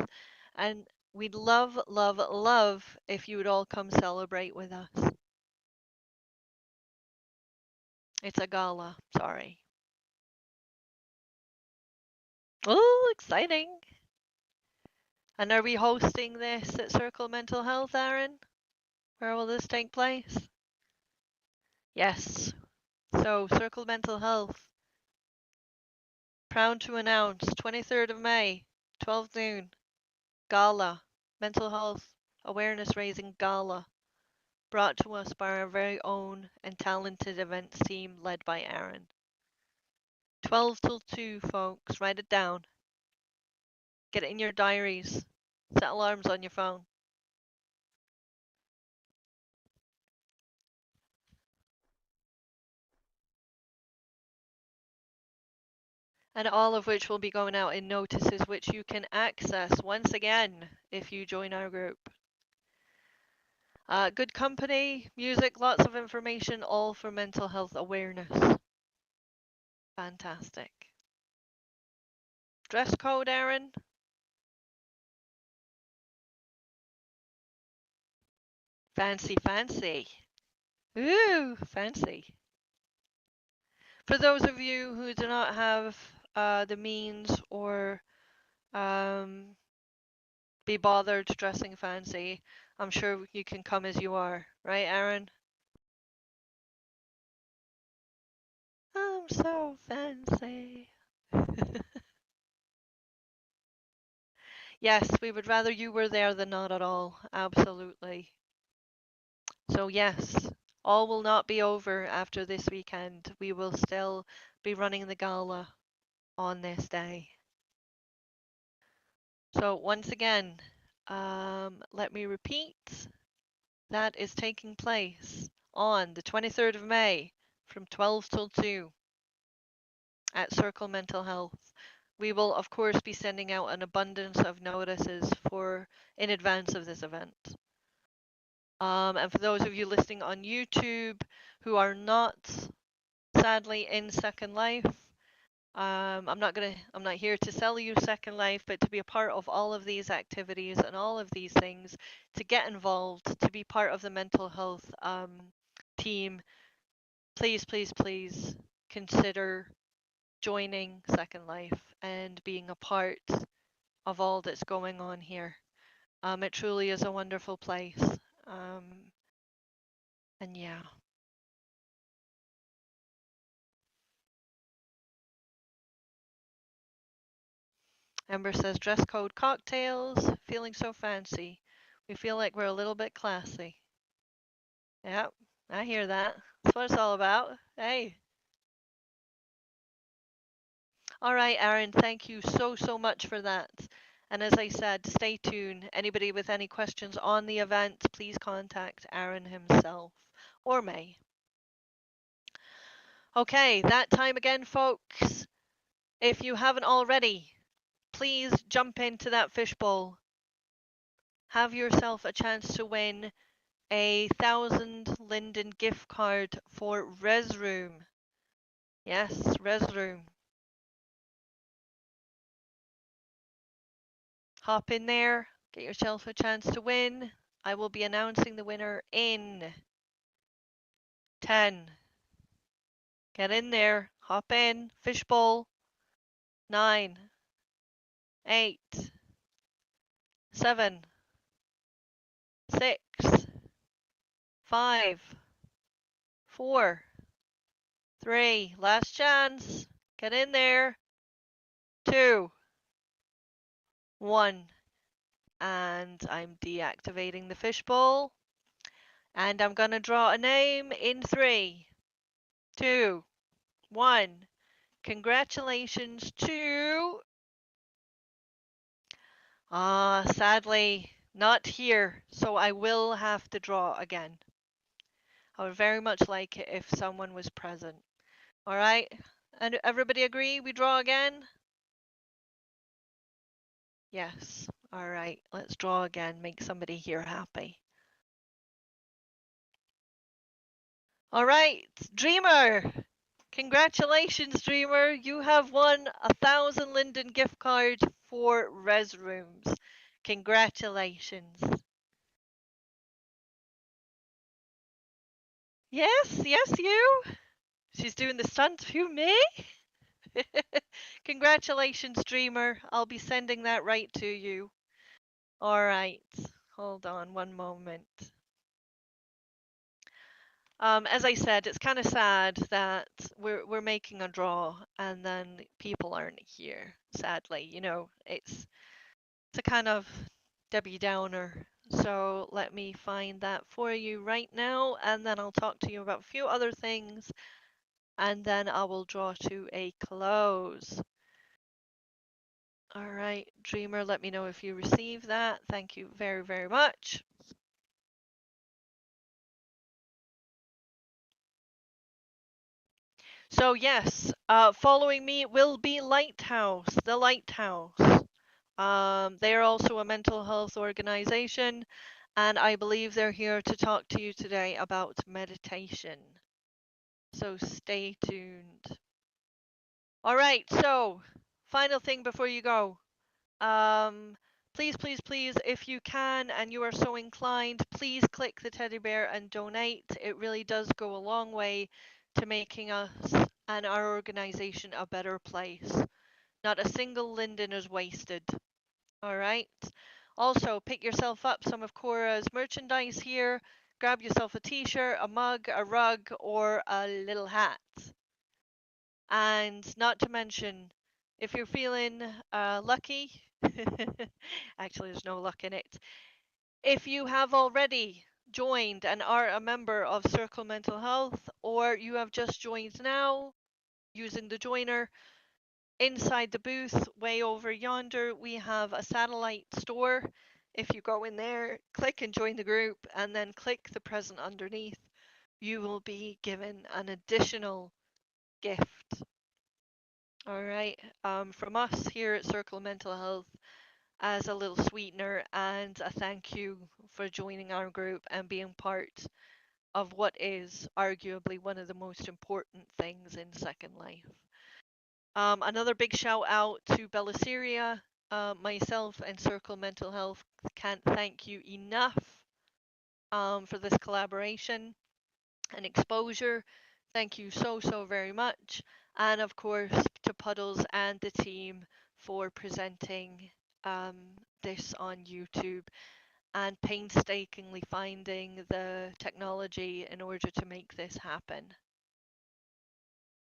and we'd love, love, love if you would all come celebrate with us. It's a gala, sorry. Oh, exciting. And are we hosting this at Circle Mental Health, Aaron? Where will this take place? Yes. So, Circle Mental Health, proud to announce 23rd of May, 12 noon, gala, mental health awareness raising gala, brought to us by our very own and talented events team led by Aaron. 12 till 2, folks. Write it down. Get it in your diaries. Set alarms on your phone. And all of which will be going out in notices which you can access once again if you join our group. Good company, music, lots of information, all for mental health awareness. Fantastic. Dress code, Aaron? Fancy, fancy. Ooh, fancy. For those of you who do not have the means or be bothered dressing fancy, I'm sure you can come as you are, right, Aaron? I'm so fancy. Yes, we would rather you were there than not at all. Absolutely. So yes, all will not be over after this weekend. We will still be running the gala on this day. So once again, let me repeat. That is taking place on the 23rd of May from 12 till 2 at Circle Mental Health. We will, of course, be sending out an abundance of notices in advance of this event. And for those of you listening on YouTube who are not sadly in Second Life, I'm not here to sell you Second Life, but to be a part of all of these activities and all of these things, to get involved, to be part of the mental health team, please, please, please consider joining Second Life and being a part of all that's going on here. It truly is a wonderful place. Um, and yeah. Ember says dress code cocktails, feeling so fancy. We feel like we're a little bit classy. Yep, I hear that. That's what it's all about. Hey. All right, Aaron, thank you so, so much for that. And as I said, stay tuned. Anybody with any questions on the event, please contact Aaron himself or May. Okay, that time again, folks. If you haven't already, please jump into that fishbowl. Have yourself a chance to win a 1,000 Linden gift card for Resroom. Yes, Resroom. Hop in there, get yourself a chance to win. I will be announcing the winner in 10. Get in there, hop in, fishbowl. 9, 8, 7, 6, 5, 4, 3. Last chance. Get in there. 2, 1. And I'm deactivating the fishbowl. And I'm going to draw a name in 3, 2, 1. Congratulations to... sadly, not here, so I will have to draw again. I would very much like it if someone was present. All right? And everybody agree we draw again? Yes. All right, let's draw again, make somebody here happy. All right, Dreamer. Congratulations, Dreamer. You have won a 1,000 Linden gift card for Res Rooms. Congratulations. Yes, yes, you. She's doing the stunt. Who, me? Congratulations, Dreamer. I'll be sending that right to you. All right. Hold on one moment. As I said, it's kind of sad that we're making a draw and then people aren't here. Sadly, it's a kind of Debbie Downer. So let me find that for you right now, and then I'll talk to you about a few other things, and then I will draw to a close. All right, Dreamer, let me know if you receive that. Thank you very, very much. So yes, following me will be Lighthouse, the Lighthouse. They're also a mental health organization, and I believe they're here to talk to you today about meditation. So stay tuned. All right, so final thing before you go. Please, please, please, if you can and you are so inclined, please click the teddy bear and donate. It really does go a long way to making us and our organization a better place. Not a single linden is wasted. All right. Also, pick yourself up some of Cora's merchandise here. Grab yourself a t-shirt, a mug, a rug, or a little hat. And not to mention, if you're feeling lucky, actually there's no luck in it. If you have already joined and are a member of Circle Mental Health, or you have just joined now using the joiner, inside the booth, way over yonder, we have a satellite store. If you go in there, click and join the group, and then click the present underneath, you will be given an additional gift. All right, from us here at Circle Mental Health, as a little sweetener and a thank you for joining our group and being part of what is arguably one of the most important things in Second Life. Another big shout out to Belisseria. Myself and Circle Mental Health can't thank you enough for this collaboration and exposure. Thank you so, so very much. And of course, to Puddles and the team for presenting um, this on YouTube and painstakingly finding the technology in order to make this happen.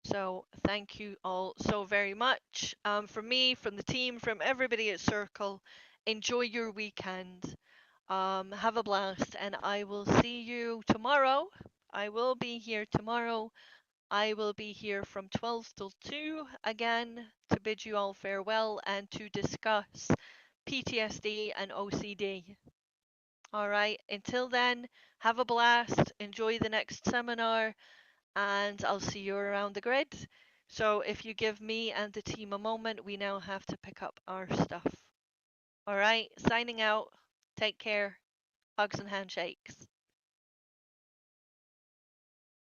So thank you all so very much. From me, from the team, from everybody at Circle, enjoy your weekend. Have a blast, and I will see you tomorrow. I will be here tomorrow. I will be here from 12 till 2 again to bid you all farewell and to discuss PTSD and OCD. All right, until then, have a blast, enjoy the next seminar, and I'll see you around the grid. So if you give me and the team a moment, we now have to pick up our stuff. All right, signing out. Take care. Hugs and handshakes.